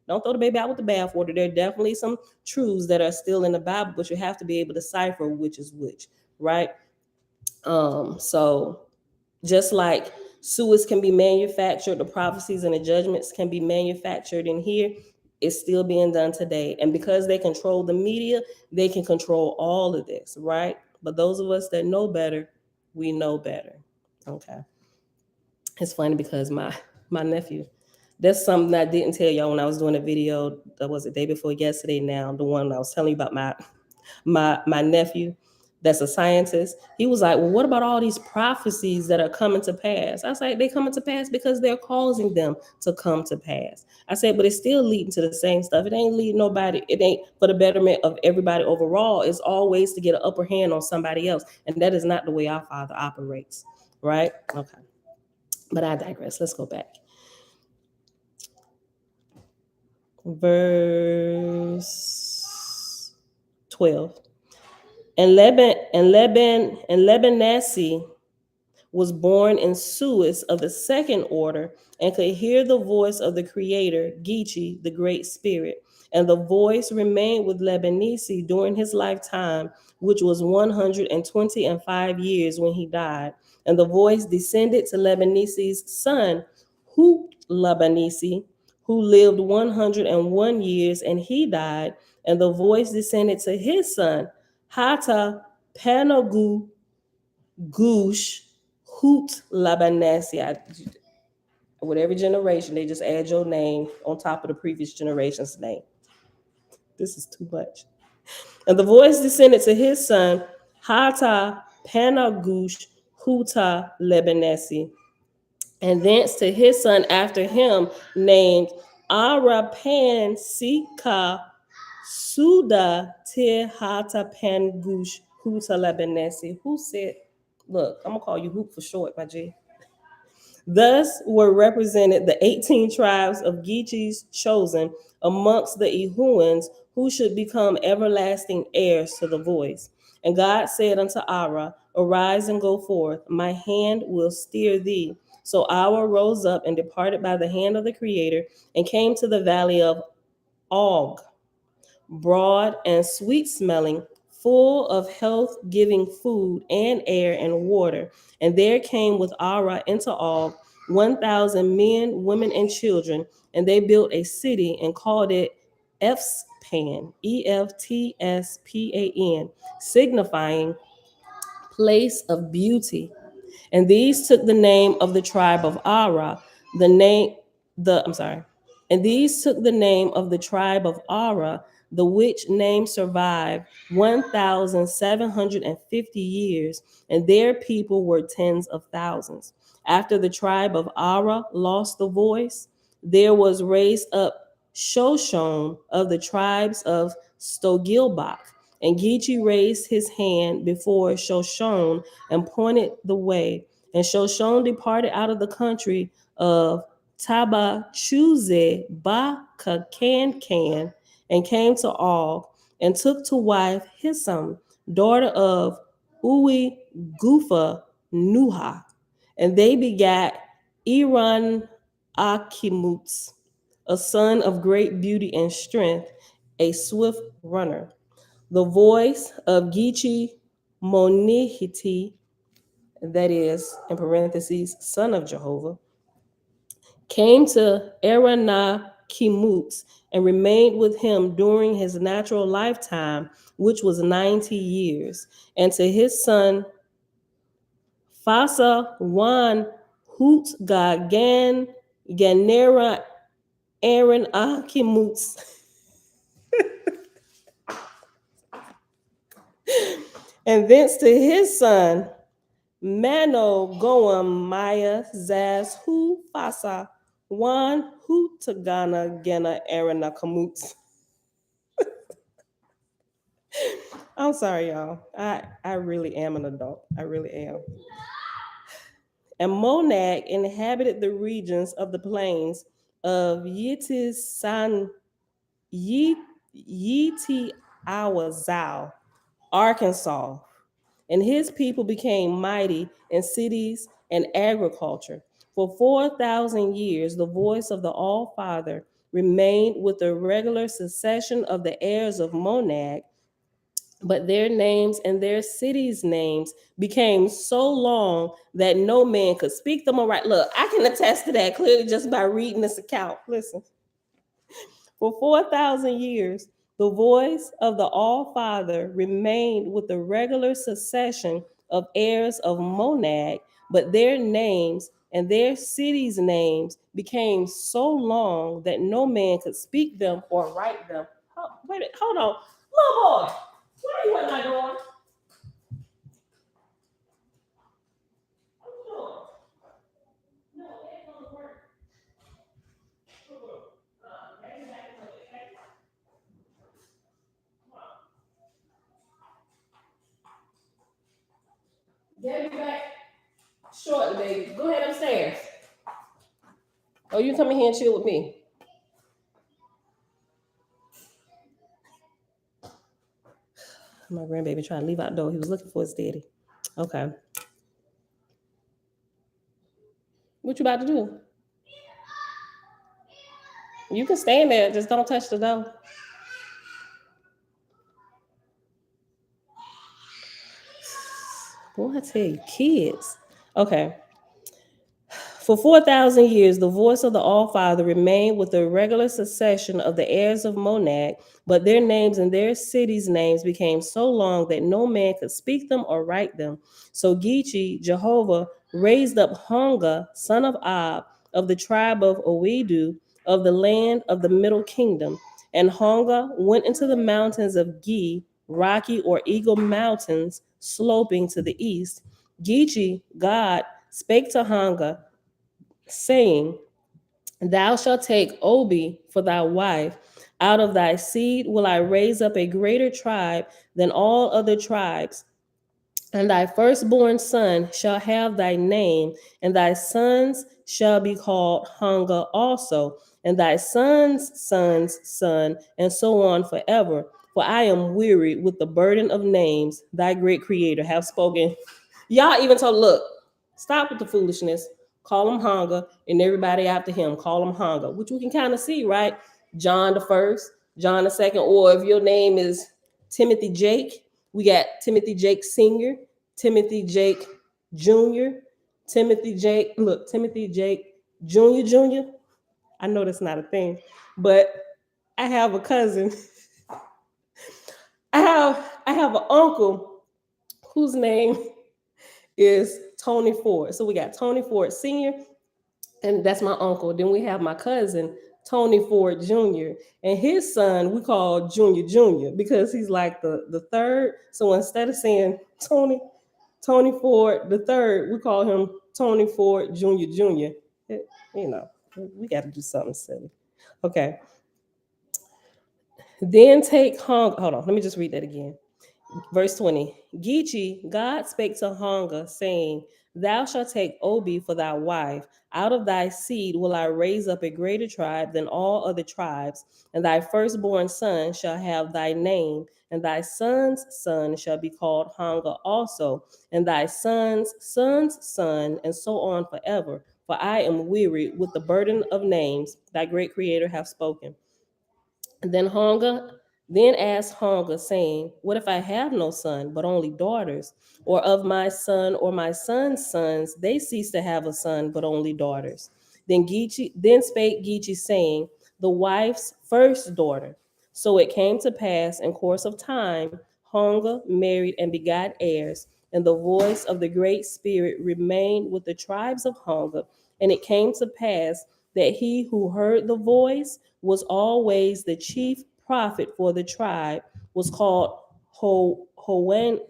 Don't throw the baby out with the bathwater. There are definitely some truths that are still in the Bible, but you have to be able to decipher which is which, right? So just like suicide can be manufactured, the prophecies and the judgments can be manufactured in here, it's still being done today. And because they control the media, they can control all of this, right? But those of us that know better, we know better. Okay. It's funny because my nephew, that's something I didn't tell y'all when I was doing a video, that was the day before yesterday now, the one I was telling you about my nephew that's a scientist. He was like, well, what about all these prophecies that are coming to pass? I was like, they coming to pass because they're causing them to come to pass. I said, but it's still leading to the same stuff. It ain't leading nobody. It ain't for the betterment of everybody overall. It's always to get an upper hand on somebody else. And that is not the way our Father operates, right? Okay. But I digress. Let's go back. Verse 12. And Lebanese was born in Suez of the second order and could hear the voice of the creator, Gitchee, the great spirit. And the voice remained with Lebanese during his lifetime, which was 125 years when he died. And the voice descended to Lebanese's son, Labanese, who lived 101 years and he died. And the voice descended to his son, Hata Panagu Gush Hoot Labanasi. With every generation, they just add your name on top of the previous generation's name. This is too much. And the voice descended to his son, Hata Panagush Huta Lebanesi, and thence to his son after him, named Arapansika Suda Tehatapangush Hutalabenesi. Who said, look, I'm gonna call you Hoop for short, my G. Thus were represented the 18 tribes of Gitchee's chosen amongst the Ehuans, who should become everlasting heirs to the voice. And God said unto Ara, arise and go forth, my hand will steer thee. So Ara rose up and departed by the hand of the Creator, and came to the valley of Og, broad and sweet smelling, full of health giving food and air and water. And there came with Ara into Og 1,000 men, women, and children. And they built a city and called it Efspan, Eftspan, signifying place of beauty. And these took the name of the tribe of Ara, and these took the name of the tribe of Ara, the which name survived 1,750 years, and their people were tens of thousands. After the tribe of Ara lost the voice, there was raised up Shoshone of the tribes of Stogilbach, and Gitchee raised his hand before Shoshone and pointed the way. And Shoshone departed out of the country of Tabachuze Bakakankan and came to Og and took to wife Hissam, daughter of Uwi Gufa Nuha. And they begat Iran Akimuts, a son of great beauty and strength, a swift runner. The voice of Gitchee Monihiti, that is, in parentheses, son of Jehovah, came to Arana Kimmutz and remained with him during his natural lifetime, which was 90 years. And to his son, Fasa Wan Hut Gagan Ganera Aaron Akimmutz. And thence to his son, Mano Goam Maya Zaz Hu Fasa Wan Hu Tagana Gena Arana Kamutz. I'm sorry, y'all. I really am an adult. I really am. And Monag inhabited the regions of the plains of Yetiawazau, Arkansas. And his people became mighty in cities and agriculture. For 4,000 years, the voice of the All-Father remained with the regular succession of the heirs of Monag, but their names and their cities' names became so long that no man could speak them aright. Look, I can attest to that clearly just by reading this account. Listen. For 4,000 years, the voice of the All-Father remained with the regular succession of heirs of Monag, but their names and their cities' names became so long that no man could speak them or write them. Oh, wait a minute, hold on. Little boy, what are you at my door? Get me back shortly, baby. Go ahead upstairs. Oh, you come in here and chill with me. My grandbaby trying to leave out the door. He was looking for his daddy. Okay. What you about to do? You can stand there. Just don't touch the door. Boy, I tell you, kids. Okay. For 4,000 years, the voice of the All-Father remained with the regular succession of the heirs of Monag, but their names and their cities' names became so long that no man could speak them or write them. So Gitchee, Jehovah, raised up Honga, son of Ab, of the tribe of Oedu, of the land of the Middle Kingdom. And Honga went into the mountains of Gi, rocky or eagle mountains, sloping to the east. Gitchee, God, spake to Honga, saying, Thou shalt take Obi for thy wife. Out of thy seed will I raise up a greater tribe than all other tribes. And thy firstborn son shall have thy name, and thy sons shall be called Hunger also, and thy son's son's son, and so on forever. For I am weary with the burden of names, thy great creator have spoken. Y'all even told, look, stop with the foolishness. Call him Hunger, and everybody after him, call him Hunger, which we can kind of see, right? John the first, John the second, or if your name is Timothy Jake, we got Timothy Jake Sr., Timothy Jake Jr., Timothy Jake, look, Timothy Jake Jr. I know that's not a thing, but I have a cousin. I have an uncle whose name is Tony Ford. So we got Tony Ford Sr., and that's my uncle. Then we have my cousin, Tony Ford Jr., and his son we call Junior Jr. because he's like the third. So instead of saying Tony Ford the third, we call him Tony Ford Jr. Jr. You know, we got to do something silly. Okay. Then take Hold on, let me just read that again. Verse 20, Gitchee, God spake to Hunger, saying, Thou shalt take Obi for thy wife. Out of thy seed will I raise up a greater tribe than all other tribes, and thy firstborn son shall have thy name, and thy son's son shall be called Hunger also, and thy son's son's son, and so on forever. For I am weary with the burden of names, thy great creator hath spoken. And then asked Hunger, saying, What if I have no son, but only daughters? Or of my son or my son's sons, they cease to have a son, but only daughters. Then spake Gitchee, saying, The wife's first daughter. So it came to pass in course of time, Hunger married and begot heirs, and the voice of the Great Spirit remained with the tribes of Hunger. And it came to pass that he who heard the voice was always the chief prophet for the tribe, was called Hoanga,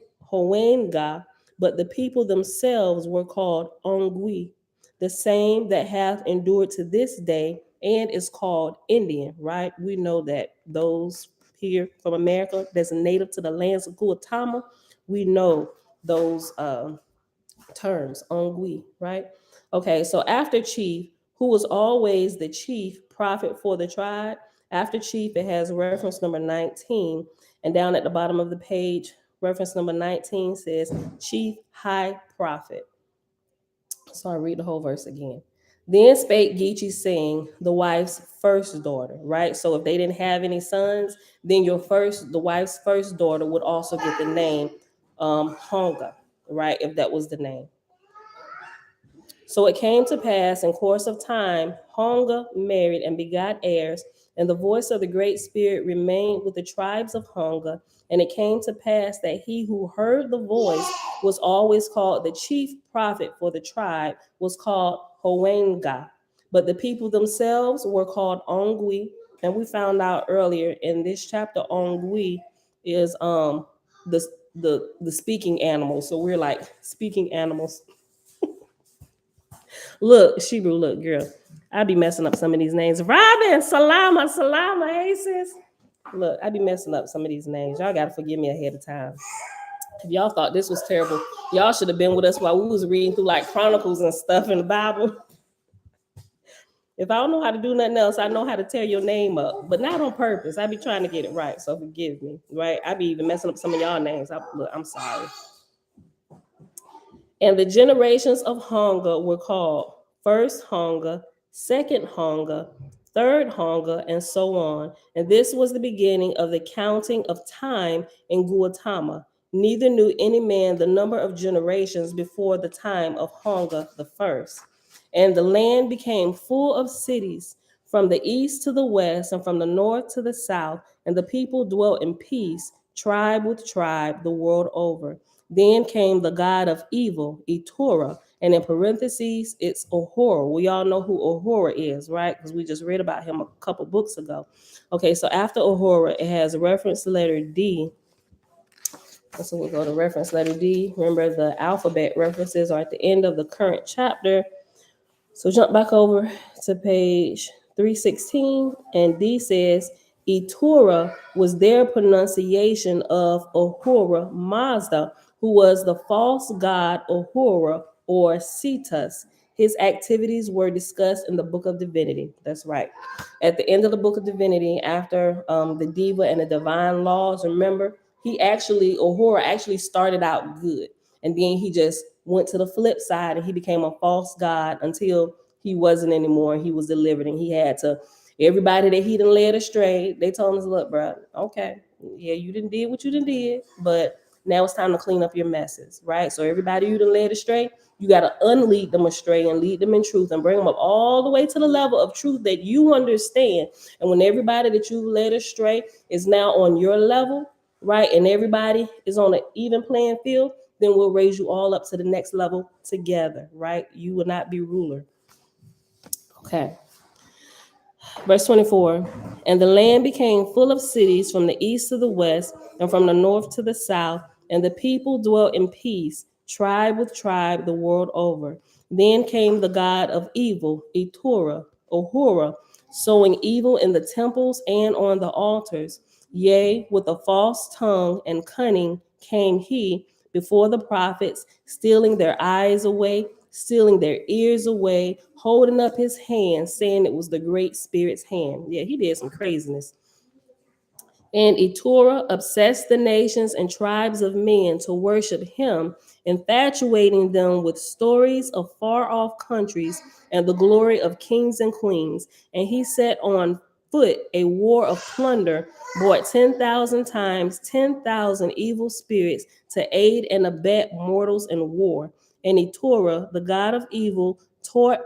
but the people themselves were called Ong'wee, the same that hath endured to this day and is called Indian, right? We know that those here from America that's native to the lands of Guatama, we know those terms, Ong'wee, right? Okay, so after chief, who was always the chief prophet for the tribe, after chief, it has reference number 19. And down at the bottom of the page, reference number 19 says, chief high prophet. So I read the whole verse again. Then spake Gitchee, saying, the wife's first daughter, right? So if they didn't have any sons, then the wife's first daughter would also get the name Honga, right? If that was the name. So it came to pass in course of time, Honga married and begot heirs, and the voice of the Great Spirit remained with the tribes of Honga. And it came to pass that he who heard the voice was always called the chief prophet for the tribe, was called Hoanga. But the people themselves were called Ong'wee. And we found out earlier in this chapter, Ong'wee is the speaking animal. So we're like speaking animals. Look, Shebrew, look, girl. I be messing up some of these names. Robin, Salama, hey sis. Look, I be messing up some of these names. Y'all gotta forgive me ahead of time. If y'all thought this was terrible, y'all should have been with us while we was reading through like Chronicles and stuff in the Bible. If I don't know how to do nothing else, I know how to tear your name up, but not on purpose. I be trying to get it right, so forgive me, right? I be even messing up some of y'all names. I'm sorry. And the generations of Honga were called first Honga, second Honga, third Honga, and so on. And this was the beginning of the counting of time in Guatama. Neither knew any man the number of generations before the time of Honga the first. And the land became full of cities from the east to the west and from the north to the south, and the people dwelt in peace, tribe with tribe, the world over. Then came the god of evil, Torah, and in parentheses, it's Ahura. We all know who Ahura is, right? Because we just read about him a couple books ago. Okay, so after Ahura, it has reference letter D. So we'll go to reference letter D. Remember, the alphabet references are at the end of the current chapter. So jump back over to page 316, and D says, Etora was their pronunciation of Ahura Mazda, who was the false god Ahura or Cetus. His activities were discussed in the Book of Divinity. That's right. At the end of the Book of Divinity, after the Diva and the Divine Laws, remember, Ahura actually started out good. And then he just went to the flip side and he became a false god until he wasn't anymore. He was delivered and he had to, everybody that he done led astray, they told us, look, bro, okay, yeah, you didn't did what you done did, but now it's time to clean up your messes, right? So everybody you done led astray, you got to unlead them astray and lead them in truth and bring them up all the way to the level of truth that you understand. And when everybody that you led astray is now on your level, right, and everybody is on an even playing field, then we'll raise you all up to the next level together, right? You will not be ruler. Okay. Verse 24, and the land became full of cities from the east to the west and from the north to the south, and the people dwelt in peace, tribe with tribe, the world over. Then came the god of evil, Etora, Ahura, sowing evil in the temples and on the altars. Yea, with a false tongue and cunning came he before the prophets, stealing their eyes away, stealing their ears away, holding up his hand, saying it was the Great Spirit's hand. Yeah, he did some craziness. And Etora obsessed the nations and tribes of men to worship him, infatuating them with stories of far off countries and the glory of kings and queens. And he set on foot a war of plunder, brought 10,000 times 10,000 evil spirits to aid and abet mortals in war. And Etora, the god of evil, taught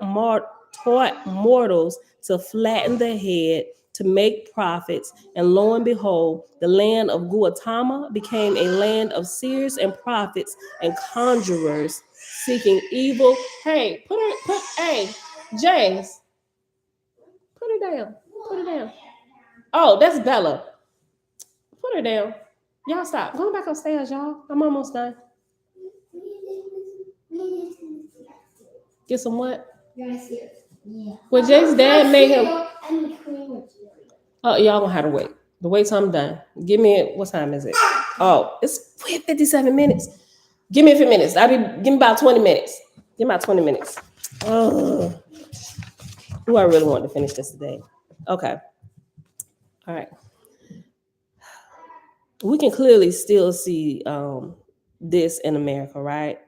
mortals to flatten the head, to make profits, and lo and behold, the land of Guatama became a land of seers and prophets and conjurers seeking evil. Hey, hey, James, put her down. Put her down. Oh, that's Bella. Put her down. Y'all stop. Going back upstairs, y'all. I'm almost done. Get some what? Yeah. Well, Jake's dad made him. Oh, y'all gonna have to wait. The wait till I'm done. Give me what time is it? Oh, it's 57 minutes. Give me a few minutes. Give me about 20 minutes. Give me about 20 minutes. Oh, I really want to finish this today. Okay. All right. We can clearly still see this in America, right?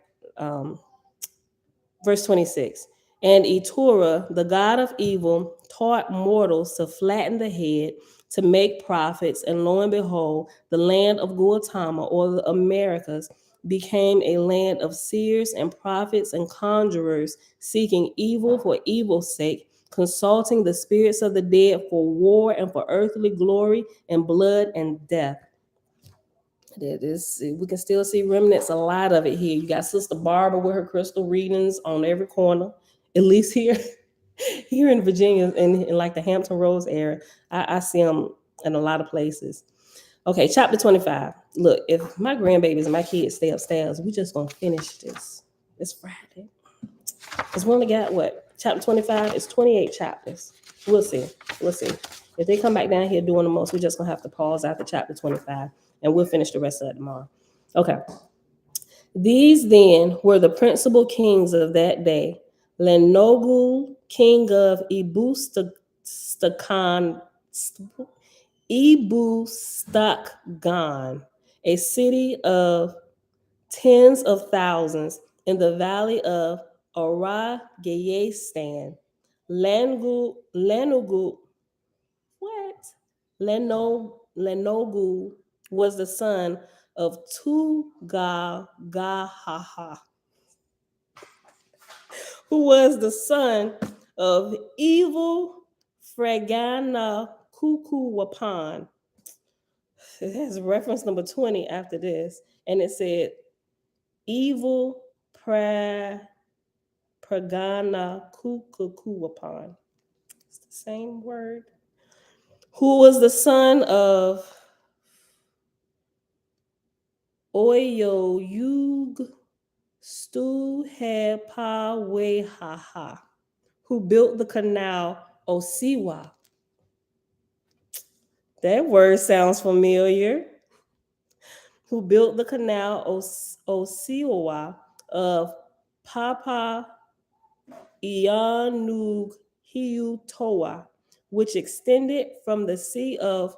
Verse 26. And Etora, the god of evil, taught mortals to flatten the head, to make profits, and lo and behold, the land of Guatama, or the Americas, became a land of seers and prophets and conjurers, seeking evil for evil's sake, consulting the spirits of the dead for war and for earthly glory and blood and death. We can still see remnants, a lot of it here. You got Sister Barbara with her crystal readings on every corner, at least here. Here in Virginia, in like the Hampton Roads area, I see them in a lot of places. Okay, chapter 25. Look, if my grandbabies and my kids stay upstairs, we just gonna finish this. It's Friday. Because we only got what? Chapter 25 is 28 chapters. We'll see. We'll see. If they come back down here doing the most, we're just gonna have to pause after chapter 25 and we'll finish the rest of it tomorrow. Okay. These then were the principal kings of that day. Lenogu, king of Ebustakgan, a city of tens of thousands in the valley of Aragayastan. Lenogu, what? Lenogu was the son of Tugagaha, who was the son of evil Fragana Kukuwapan. It has reference number 20 after this, and it said evil Pragana Kukuwapan. It's the same word. Who was the son of Oyoyug Stuhepawehaha, who built the canal Osiwa. That word sounds familiar. Who built the canal Osiwa of Bakhawughmeiuhowangotibah, which extended from the Sea of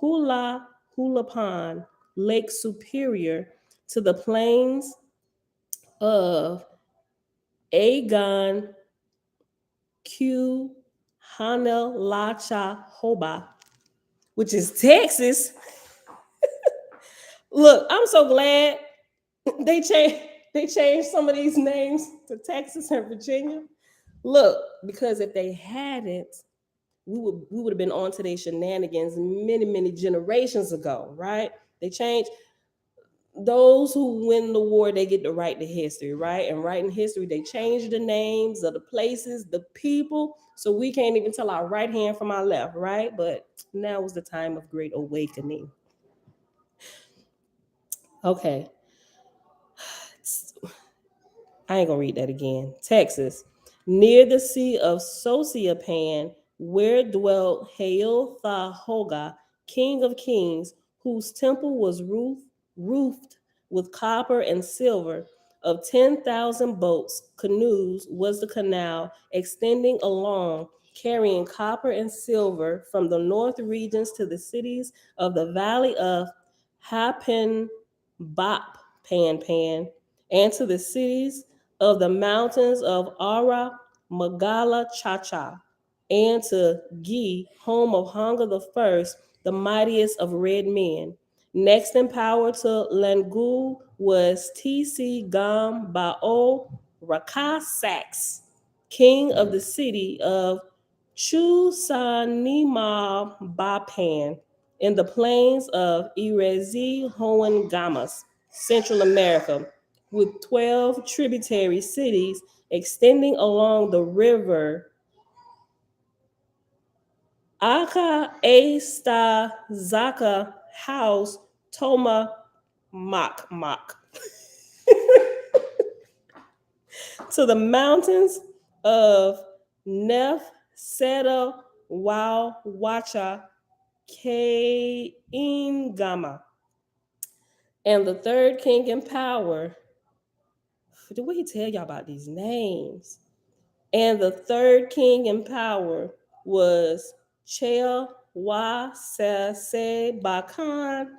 Hulapan, Lake Superior, to the plains of Agon Q Hanalachahoba, which is Texas. Look, I'm so glad they changed some of these names to Texas and Virginia. Look, because if they hadn't, we would have been on to their shenanigans many generations ago, right? They changed. Those who win the war, they get to write the history, right? And writing history, they change the names of the places, the people, so we can't even tell our right hand from our left, right? But now was the time of great awakening. Okay. I ain't gonna read that again. Texas, near the Sea of Sociopan, where dwelt Hailthahoga, king of kings, whose temple was roofed with copper and silver. Of 10,000 boats, canoes, was the canal extending along, carrying copper and silver from the north regions to the cities of the valley of Hapen Bop Pan, and to the cities of the mountains of Ara Magala Chacha, and to Gi, home of Hunger the First, the mightiest of red men. Next in power to Langu was T.C. Gam Bao Rakasax, king of the city of Chusanima Bapan, in the plains of Irezi Hoengamas, Central America, with 12 tributary cities extending along the river Aka Esta Zaka House Toma Mak to the mountains of Nef Seda Wow Wacha Kaingama. And the third king in power, did we tell y'all about these names? And the third king in power was Chel Wasase Bakan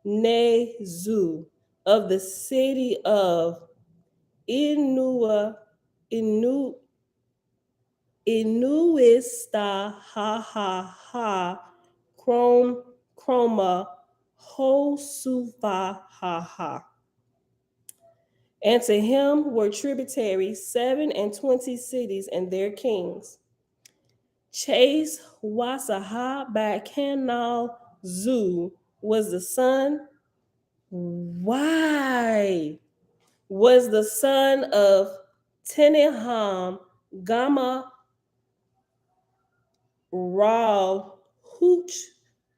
Nezu of the city of Inuista Chroma Hosufa. And to him were tributaries 27 cities and their kings. Chase Wasaha Bakanal Zu was the son. Why? Was the son of Teneham Gama Ra Hooch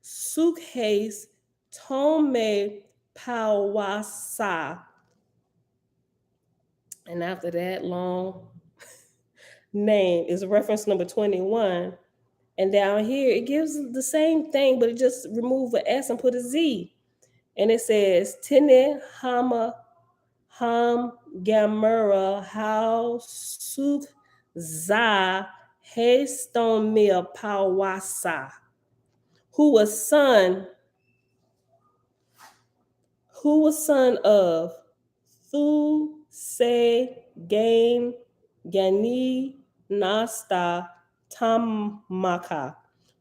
Sukhes Tome Pawasa. And after that long name is reference number 21. And down here, it gives the same thing, but it just remove an S and put a Z. And it says, Tene Hama Ham Gamura How Suk Za Hestomia Pawasa, who was son of Thu Se Gain Gani Nasta Tamaka,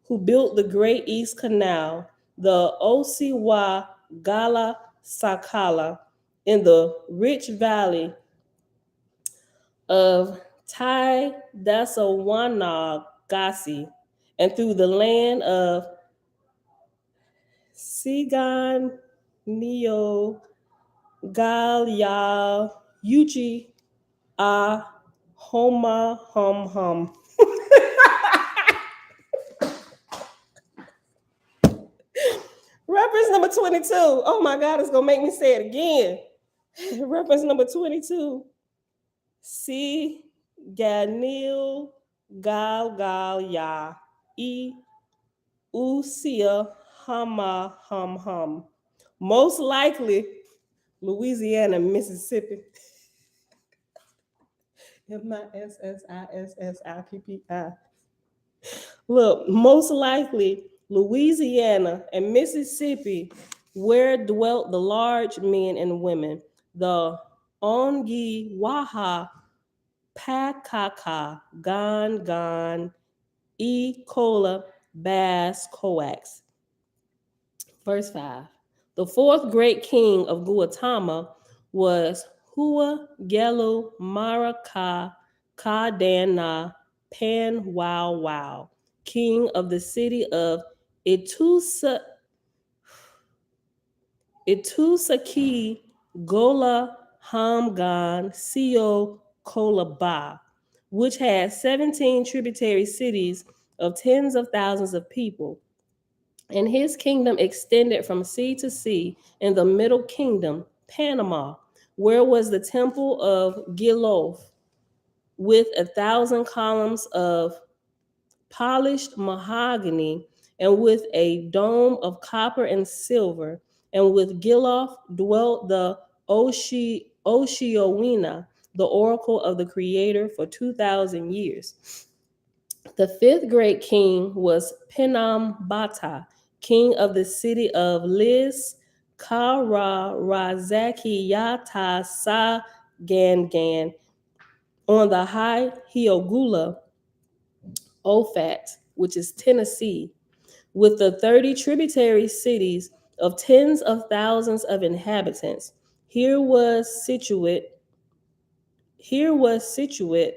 who built the Great East Canal, the Osiwa Gala Sakala, in the rich valley of Tai Dasawanagasi, and through the land of Sigan Neo Galya Yuchi A Homa Hum. Reference number 22. Oh my God, it's gonna make me say it again. Reference number 22. See Ganil Gal Gal Ya E Usia Hama Hum Hum. Most likely Louisiana, Mississippi. Mississippi. Look, most likely Louisiana and Mississippi, where dwelt the large men and women, the Ong'wee Pakaka, Gan, E. Cola, Bass, Coax. Verse 5. The fourth great king of Guatama was Hua Gelu Maraka Kadana Pan Wow, king of the city of Itusaki Gola Hamgan Sio Kolaba, which had 17 tributary cities of tens of thousands of people. And his kingdom extended from sea to sea in the middle kingdom, Panama, where was the temple of Giloth, with 1,000 columns of polished mahogany, and with a dome of copper and silver. And with Giloth dwelt the Oshioweena, the oracle of the Creator, for 2,000 years. The fifth great king was Pinambata, king of the city of Liz, Kara Razaki Yata Sa Gangan, on the high Hiogula Ofat, which is Tennessee, with the 30 tributary cities of tens of thousands of inhabitants. Here was situate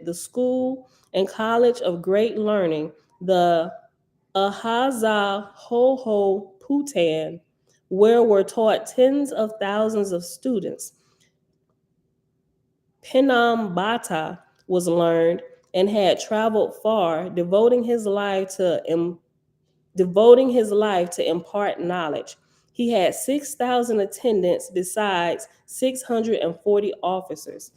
the school and college of great learning, the Ahaza Ho Putan, where were taught tens of thousands of students. Pinambata was learned and had traveled far, devoting his life to impart knowledge. He had 6,000 attendants besides 640 officers.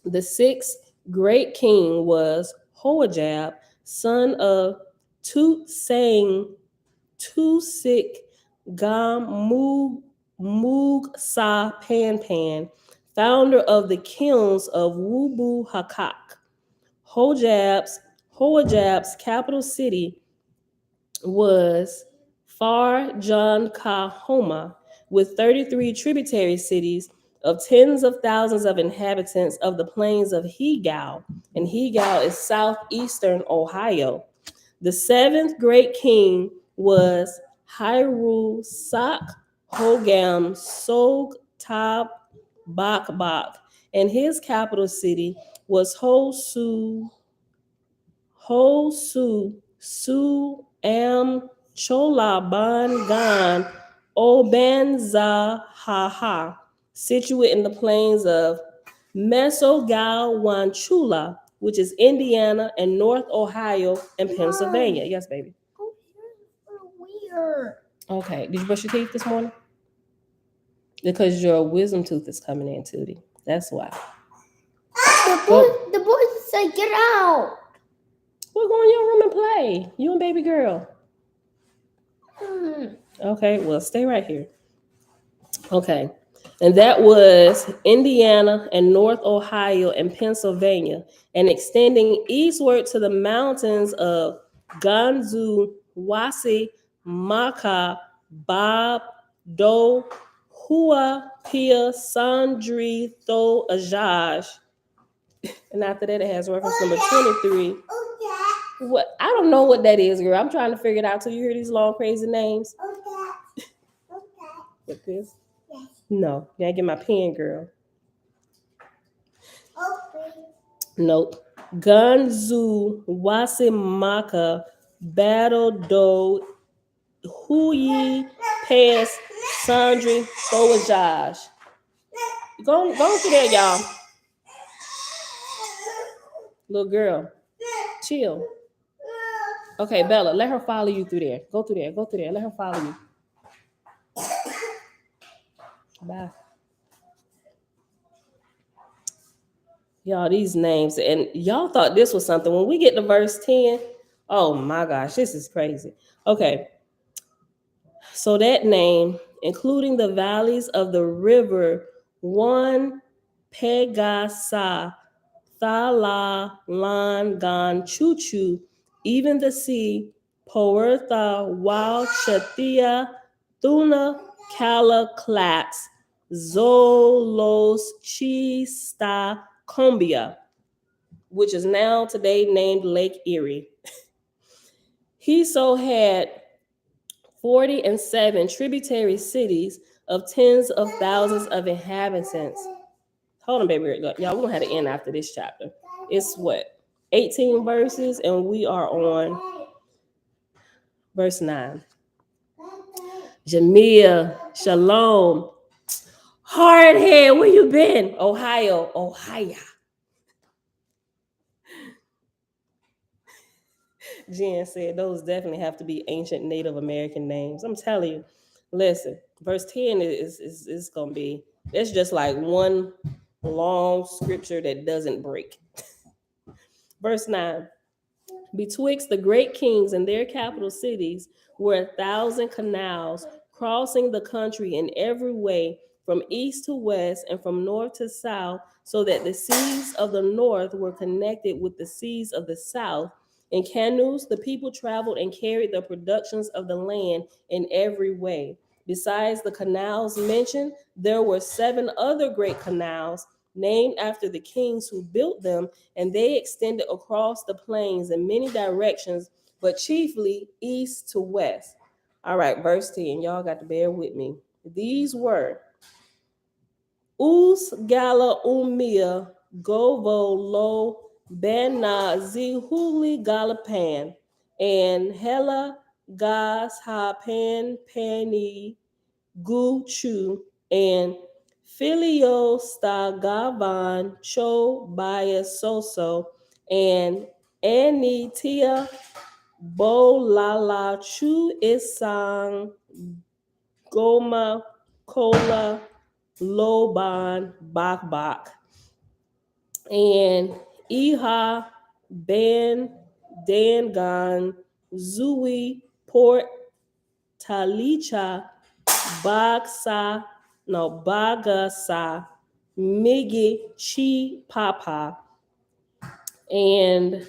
The sixth great king was Hoajab, son of Tusik Gam Sa Pan, founder of the kilns of Wubu Hakak. Hoajab's capital city was Kahoma, with 33 tributary cities of tens of thousands of inhabitants of the plains of Hegal, and Hegal is southeastern Ohio. The seventh great king was Hyru Sak Hogam Sog Tab Bakbak, and his capital city was Su Am Cholaban Gan Obanzahaha, situate in the plains of Mesogalwanchula, which is Indiana and North Ohio and Pennsylvania. Yes, baby. Oh, weird. Okay. Did you brush your teeth this morning? Because your wisdom tooth is coming in, Tootie. That's why. The boys say get out. We'll go in your room and play. You and baby girl. Okay, well, stay right here. Okay. And that was Indiana and North Ohio and Pennsylvania, and extending eastward to the mountains of Ganzu, Wasi, Maka, Bob, Do, Hua, Pia, Sandri, Tho, Ajaj. And after that, it has reference number 23. What? I don't know what that is, girl. I'm trying to figure it out till you hear these long, crazy names. With this? Yes. No, you gotta get my pen, girl. Okay. Nope. Ganzu Wasimaka Battle Do Huyi Pass Sandri Boajaj. Go through there, y'all. Little girl. Chill. Okay, Bella, let her follow you through there. Go through there. Let her follow you. Bye. Y'all, these names, and y'all thought this was something. When we get to verse 10, oh my gosh, this is crazy. Okay, so that name, including the valleys of the river, one Pegasa, Thala, Lan, Gan, Chuchu, even the sea, Poertha, Wal, Shathia, Thuna, Kala, Klats, Zolos, Chista, Combia, which is now today named Lake Erie. He so had 47 tributary cities of tens of thousands of inhabitants. Hold on, baby. Y'all, we're going to have to end after this chapter. It's what? 18 verses, and we are on verse 9. Jamia, Shalom, Hardhead, where you been? Ohio. Jen said those definitely have to be ancient Native American names. I'm telling you. Listen, verse 10 is gonna be, it's just like one long scripture that doesn't break. Verse 9. Betwixt the great kings and their capital cities were 1,000 canals crossing the country in every way, from east to west and from north to south, so that the seas of the north were connected with the seas of the south. In canoes, the people traveled and carried the productions of the land in every way. Besides the canals mentioned, there were 7 other great canals named after the kings who built them, and they extended across the plains in many directions, but chiefly east to west. All right, verse 10. Y'all got to bear with me. These were Oahspe Govo Lo Bena Zihuli Galapan and Hela Gas Ha Pan Pani Guchu and Filio Stagavan Cho Bias Soso and Anitia Bolala Chu Isang Goma Kola Loban Bakbak and Iha Ben Dangan Zui Port Talicha Bagasa Migi Chi Papa and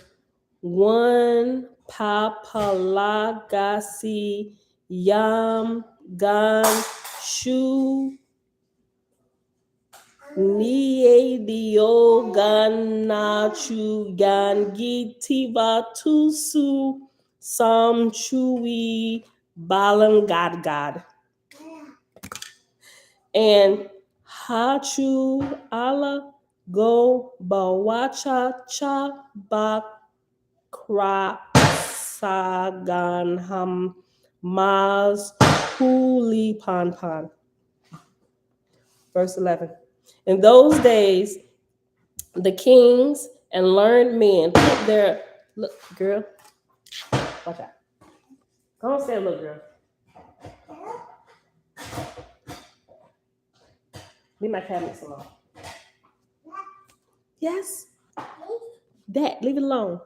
one Papalagasi Yam Gan Shu Niedio Ganachu Gangi Tiva Tusu Sam Chui Balan God. And Hachu ala go bawacha cha bakra sagan ham maz huli pan pan. Verse 11. In those days, the kings and learned men put their, look, girl, watch out. Go on, say, look, girl. Leave my cabinets alone. Yes. That, leave it alone.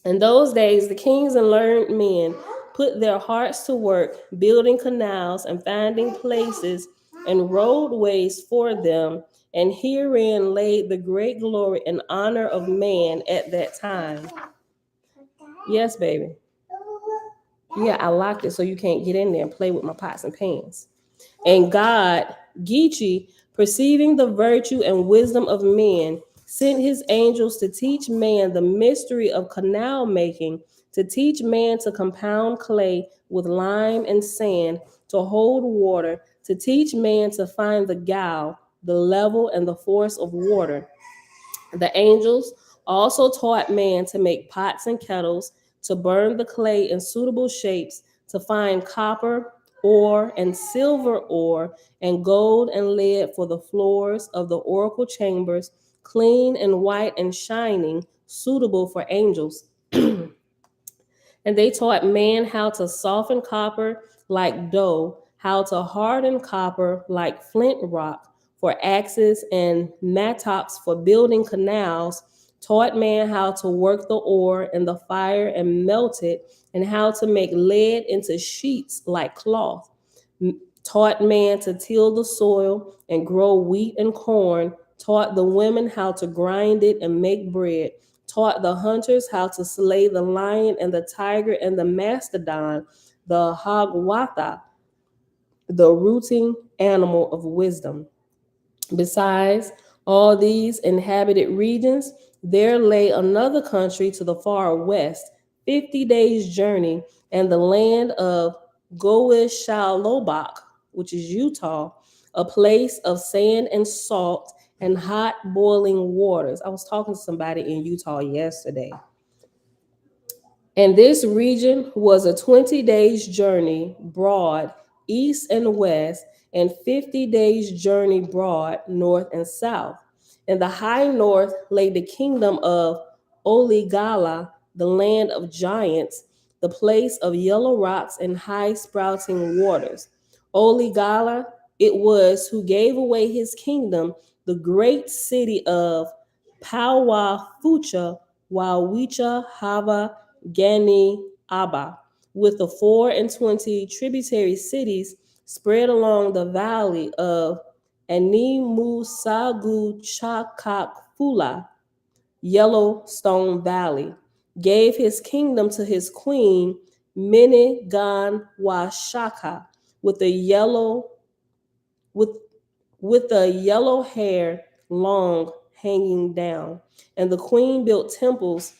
In those days, the kings and learned men put their hearts to work, building canals and finding places and roadways for them, and herein lay the great glory and honor of man at that time. Yes, baby. Yeah, I locked it so you can't get in there and play with my pots and pans. And God, Gitchee, perceiving the virtue and wisdom of men, sent his angels to teach man the mystery of canal making, to teach man to compound clay with lime and sand, to hold water, to teach man to find the gall, the level, and the force of water. The angels also taught man to make pots and kettles, to burn the clay in suitable shapes, to find copper, ore, and silver ore, and gold and lead for the floors of the oracle chambers, clean and white and shining, suitable for angels. And they taught man how to soften copper like dough, how to harden copper like flint rock, for axes and mattocks for building canals, taught man how to work the ore and the fire and melt it, and how to make lead into sheets like cloth, taught man to till the soil and grow wheat and corn, taught the women how to grind it and make bread, taught the hunters how to slay the lion and the tiger and the mastodon, the hagwatha, the rooting animal of wisdom. Besides all these inhabited regions, there lay another country to the far west, 50 days' journey, and the land of Goishalobach, which is Utah, a place of sand and salt and hot boiling waters. I was talking to somebody in Utah yesterday. And this region was a 20 days journey broad east and west, and 50 days journey broad north and south. In the high north lay the kingdom of Oligala, the land of giants, the place of yellow rocks and high sprouting waters. Oligala it was who gave away his kingdom, the great city of Pawafucha, Wawicha Hava Gani Abba, with the 24 tributary cities spread along the valley of Animusagu Chakakfula, Yellowstone Valley, gave his kingdom to his queen Minigan Washaka, with the yellow with the yellow hair long hanging down. And the queen built temples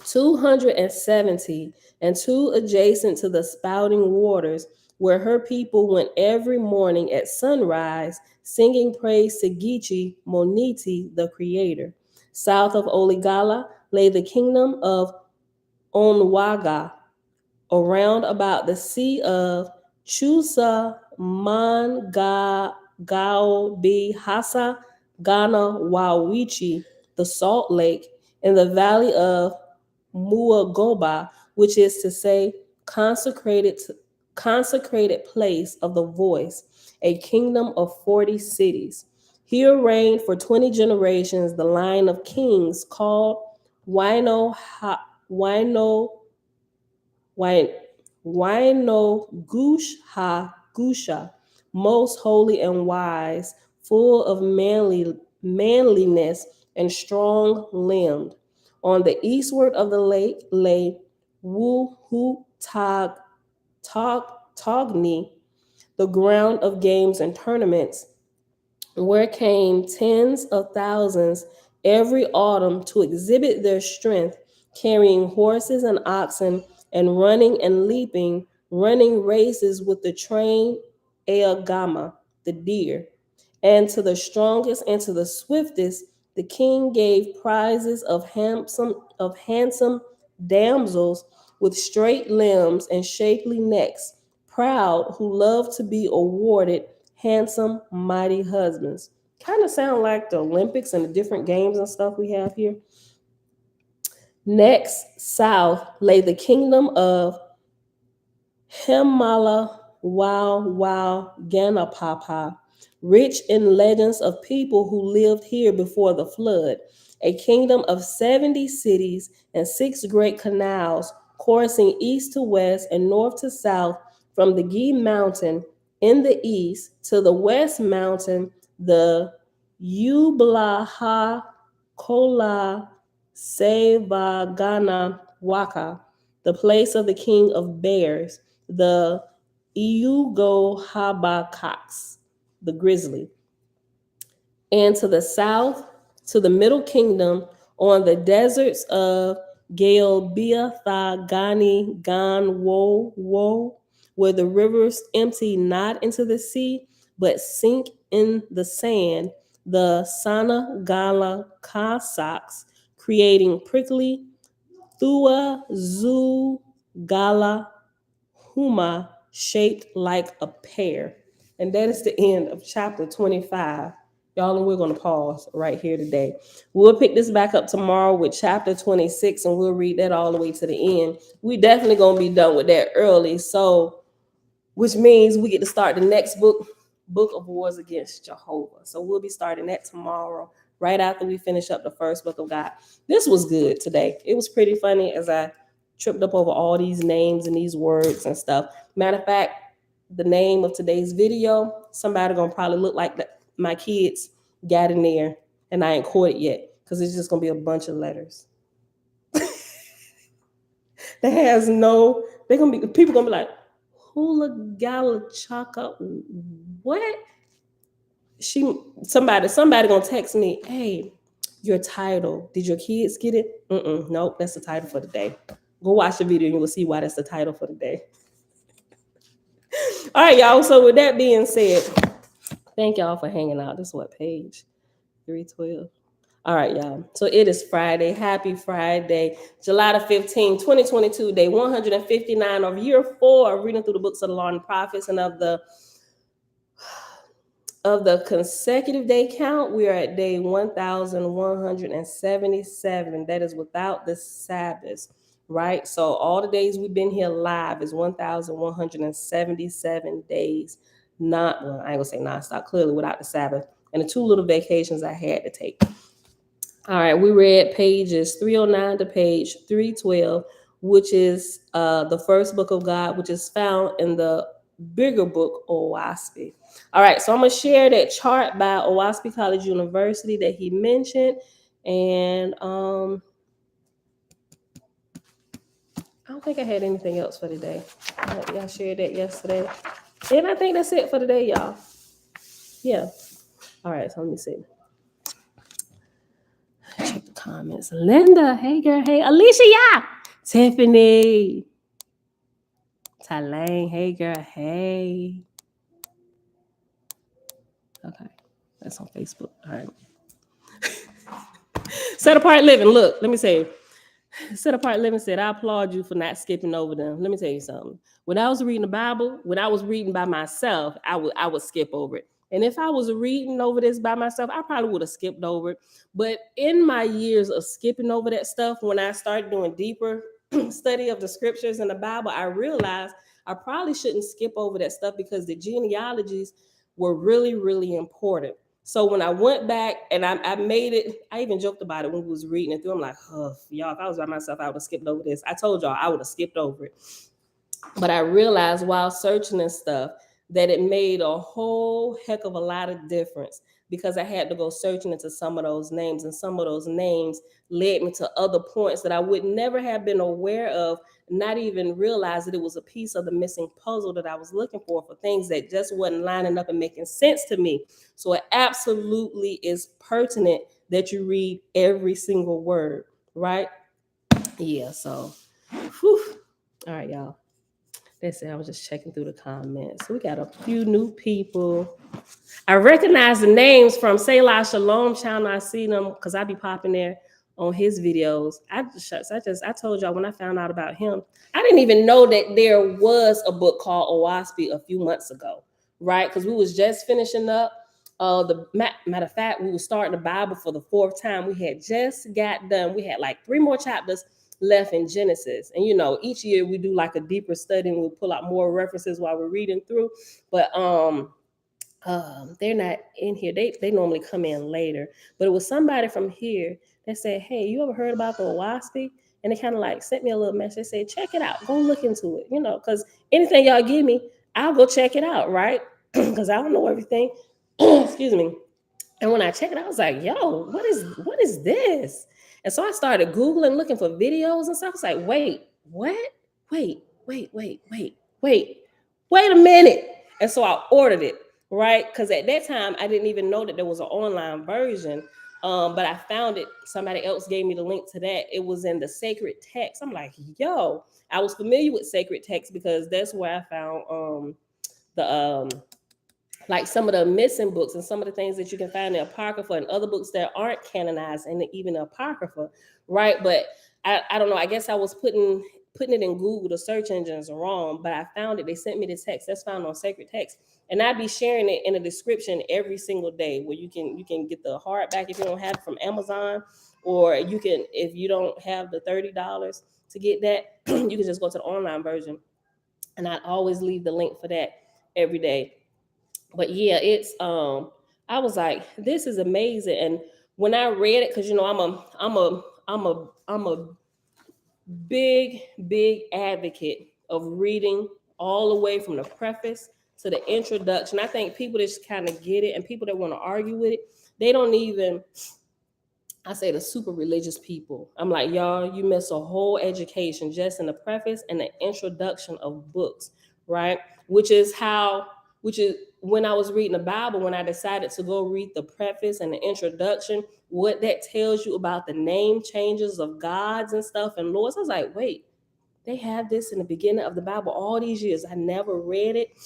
270 and two adjacent to the spouting waters, where her people went every morning at sunrise, singing praise to Gitchee Moniti, the creator. South of Oligala lay the kingdom of Onwaga, around about the sea of Chusa Manga Gao Bi Hasa Ghana Wawichi, the salt lake, in the valley of Muagoba, which is to say, consecrated place of the voice, a kingdom of 40 cities. Here reigned for 20 generations the line of kings called Wino Gush Ha Gusha, most holy and wise, full of manliness and strong limbed. On the eastward of the lake lay Wuhu Togni, the ground of games and tournaments, where came tens of thousands every autumn to exhibit their strength, carrying horses and oxen, and running and leaping, running races with the trained Eagama, the deer. And to the strongest and to the swiftest, the king gave prizes of handsome damsels with straight limbs and shapely necks, proud, who loved to be awarded handsome, mighty husbands. Kind of sound like the Olympics and the different games and stuff we have here. Next, south lay the kingdom of Hemala Ganapapa, rich in legends of people who lived here before the flood, a kingdom of 70 cities and 6 great canals coursing east to west and north to south, from the Gi Mountain in the east to the West Mountain, the Ublaha Kola Sevagana Waka, the place of the king of bears, the Iugo Habacox, the grizzly. And to the south, to the middle kingdom, on the deserts of Gaelbia Gani Gan Wo, where the rivers empty not into the sea, but sink in the sand, the Sana Gala Cossacks, creating prickly Thua Zu Gala Huma, shaped like a pear. And that is the end of chapter 25. Y'all, and we're going to pause right here today. We'll pick this back up tomorrow with chapter 26, and we'll read that all the way to the end. We definitely going to be done with that early, so which means we get to start the next book Book of Wars Against Jehovah. So we'll be starting that tomorrow, right after we finish up the first book of God. This was good today. It was pretty funny as I tripped up over all these names and these words and stuff. Matter of fact, the name of today's video, somebody gonna probably look like my kids got in there and I ain't caught it yet because it's just gonna be a bunch of letters. That has no, they're gonna be, people gonna be like, hula gala chaka, what? Somebody gonna text me, hey, your title, did your kids get it? Nope, that's the title for the day. Go watch the video and you will see why that's the title for the day. All right, y'all. So with that being said, thank y'all for hanging out. This is what, page 312? All right, y'all. So it is Friday. Happy Friday, July the 15th, 2022, day 159 of year 4 of reading through the books of the law and prophets, and of the consecutive day count, we are at day 1177. That is without the Sabbath, right? So all the days we've been here live is 1177 days. Not, well, I ain't gonna say nonstop, clearly without the Sabbath, and the 2 little vacations I had to take. All right, we read pages 309 to page 312, which is the first book of God, which is found in the bigger book, Oahspe. All right, so I'm going to share that chart by Oahspe College University that he mentioned. And I don't think I had anything else for today. Y'all shared that yesterday. And I think that's it for today, y'all. Yeah. All right, so let me see. Check the comments. Linda, hey girl, hey. Alicia, yeah. Tiffany. Talane, hey girl, hey. Okay, that's on Facebook. All right. Set Apart Living. Look, let me say. Set Apart Living said, I applaud you for not skipping over them. Let me tell you something. When I was reading the Bible, when I was reading by myself, I would skip over it. And if I was reading over this by myself, I probably would have skipped over it. But in my years of skipping over that stuff, when I started doing deeper study of the scriptures in the Bible, I realized I probably shouldn't skip over that stuff because the genealogies were really, really important. So when I went back and I made it, I even joked about it when we was reading it through. I'm like, oh, y'all, if I was by myself, I would have skipped over this. I told y'all I would have skipped over it. But I realized while searching and stuff that it made a whole heck of a lot of difference because I had to go searching into some of those names, and some of those names led me to other points that I would never have been aware of, not even realize that it was a piece of the missing puzzle that I was looking for things that just wasn't lining up and making sense to me. So it absolutely is pertinent that you read every single word, right? Yeah, so, whew. All right, y'all. That's it. I was just checking through the comments. We got a few new people. I recognize the names from Selah Shalom channel. I see them because I be popping there on his videos. I told y'all when I found out about him, I didn't even know that there was a book called Oahspe a few months ago, right? Because we was just finishing up. Matter of fact, we were starting the Bible for the 4th time. We had just got done. We had like 3 more chapters left in Genesis. And each year we do like a deeper study and we'll pull out more references while we're reading through. But they're not in here. They normally come in later. But it was somebody from here that said, hey, you ever heard about the Oahspe? And they kind of like sent me a little message. They said, check it out. Go look into it. Because anything y'all give me, I'll go check it out, right? Because I don't know everything. Excuse me. And when I checked it out, I was like, yo, what is this? And so I started Googling, looking for videos and stuff. I was like, wait, what? Wait a minute. And so I ordered it, right? Because at that time, I didn't even know that there was an online version. But I found it. Somebody else gave me the link to that. It was in the sacred text. I'm like, yo, I was familiar with sacred text because that's where I found like some of the missing books and some of the things that you can find in the Apocrypha and other books that aren't canonized and even the Apocrypha, right? But I don't know. I guess I was putting it in Google, the search engines are wrong, but I found it. They sent me the text that's found on Sacred Text, and I'd be sharing it in a description every single day where you can get the hardback if you don't have it from Amazon, or you can, if you don't have the $30 to get that, you can just go to the online version, and I always leave the link for that every day. But yeah, it's I was like, this is amazing. And when I read it, because I'm a big advocate of reading all the way from the preface to the introduction. I think people just kind of get it, and people that want to argue with it, they don't even, I say the super religious people. I'm like, y'all, you miss a whole education just in the preface and the introduction of books, right? Which is when I was reading the Bible, when I decided to go read the preface and the introduction, what that tells you about the name changes of gods and stuff and lords. I was like, wait, they have this in the beginning of the Bible all these years. I never read it,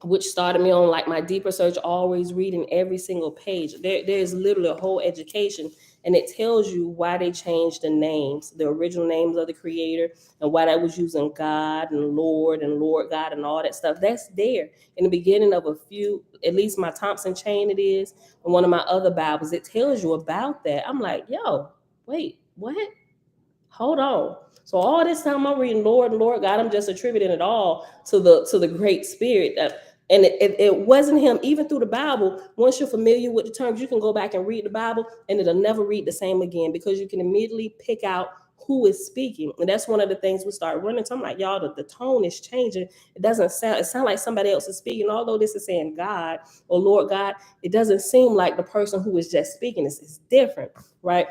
which started me on like my deeper search, always reading every single page. There's literally a whole education, and it tells you why they changed the names, the original names of the creator, and why that was using God and Lord God and all that stuff. That's there in the beginning of a few, at least my Thompson chain it is, and one of my other Bibles, it tells you about that. I'm like, yo, wait, what? Hold on. So all this time I'm reading Lord God, I'm just attributing it all to the Great Spirit. And it wasn't him. Even through the Bible, once you're familiar with the terms, you can go back and read the Bible and it'll never read the same again, because you can immediately pick out who is speaking. And that's one of the things we start running. So I'm like, y'all, the tone is changing. It sounds like somebody else is speaking. Although this is saying God or Lord God, it doesn't seem like the person who is just speaking. It's different, right?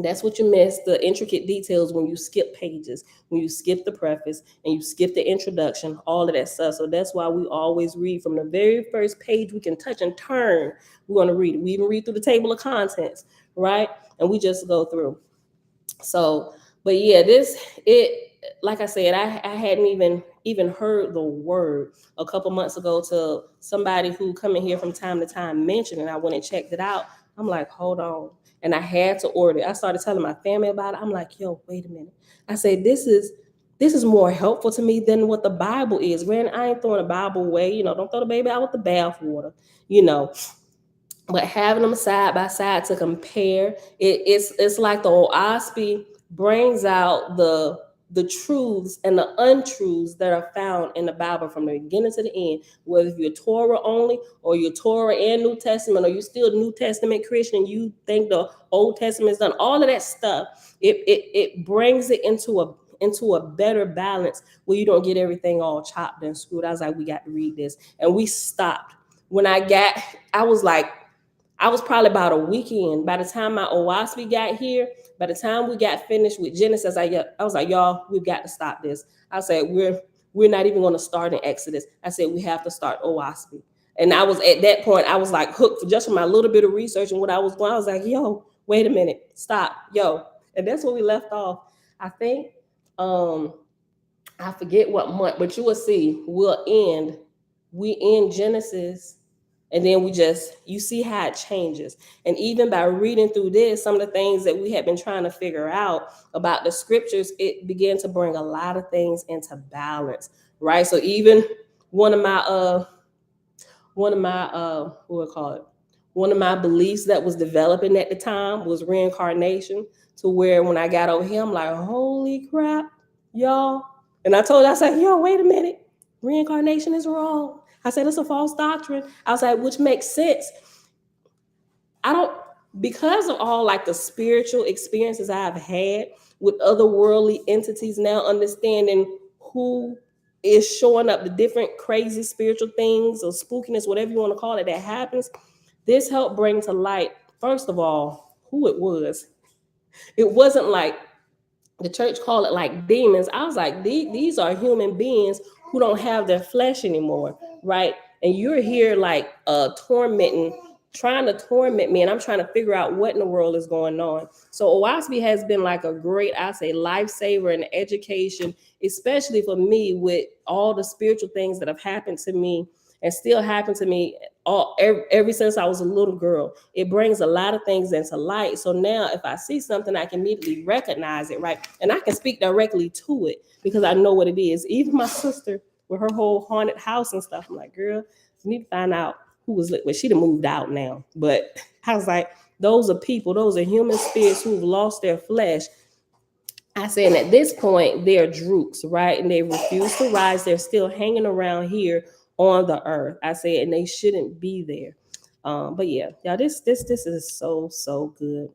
That's what you miss, the intricate details when you skip pages, when you skip the preface and you skip the introduction, all of that stuff. So that's why we always read from the very first page we can touch and turn. We're going to read it. We even read through the table of contents, right? And we just go through. So, but yeah, like I said, I hadn't even heard the word a couple months ago to somebody who come in here from time to time mentioned, and I went and checked it out. I'm like, hold on. And I had to order it. I started telling my family about it. I'm like, yo, wait a minute. I said, this is more helpful to me than what the Bible is. Man, I ain't throwing the Bible away. Don't throw the baby out with the bathwater, But having them side by side to compare, it's like the Oahspe brings out the truths and the untruths that are found in the Bible from the beginning to the end. Whether you're Torah only, or you're Torah and New Testament, or you're still New Testament Christian, you think the Old Testament is done, all of that stuff, it brings it into a better balance where you don't get everything all chopped and screwed. I was like, we got to read this. And we stopped. When I was probably about a weekend. By the time my Oahspe got here, by the time we got finished with Genesis, I was like, y'all, we've got to stop this. I said, we're not even going to start in Exodus. I said, we have to start Oahspe. And I was at that point, I was like hooked just from my little bit of research and what I was doing. I was like, yo, wait a minute, stop, yo. And that's where we left off. I think, I forget what month, but you will see, we end Genesis. And then you see how it changes. And even by reading through this, some of the things that we had been trying to figure out about the scriptures, it began to bring a lot of things into balance, right? So even one of my beliefs that was developing at the time was reincarnation, to where when I got over here, I'm like, holy crap, y'all. And I said, yo, wait a minute, reincarnation is wrong. I said, it's a false doctrine. I was like, which makes sense. Because of all like the spiritual experiences I've had with other worldly entities, now understanding who is showing up, the different crazy spiritual things or spookiness, whatever you want to call it, that happens. This helped bring to light, first of all, who it was. It wasn't like the church called it like demons. I was like, these are human beings who don't have their flesh anymore, right? And you're here like trying to torment me, and I'm trying to figure out what in the world is going on. So Oahspe has been like a great, I say, lifesaver in education, especially for me with all the spiritual things that have happened to me and still happen to me ever since I was a little girl. It brings a lot of things into light. So now if I see something, I can immediately recognize it, right? And I can speak directly to it because I know what it is. Even my sister with her whole haunted house and stuff, I'm like, girl, you need to find out who was lit. Well, she'd have moved out now. But I was like, those are people, those are human spirits who've lost their flesh. I said, at this point, they're drooks, right? And they refuse to rise. They're still hanging around here on the earth. I said, and they shouldn't be there. But yeah, this is so good.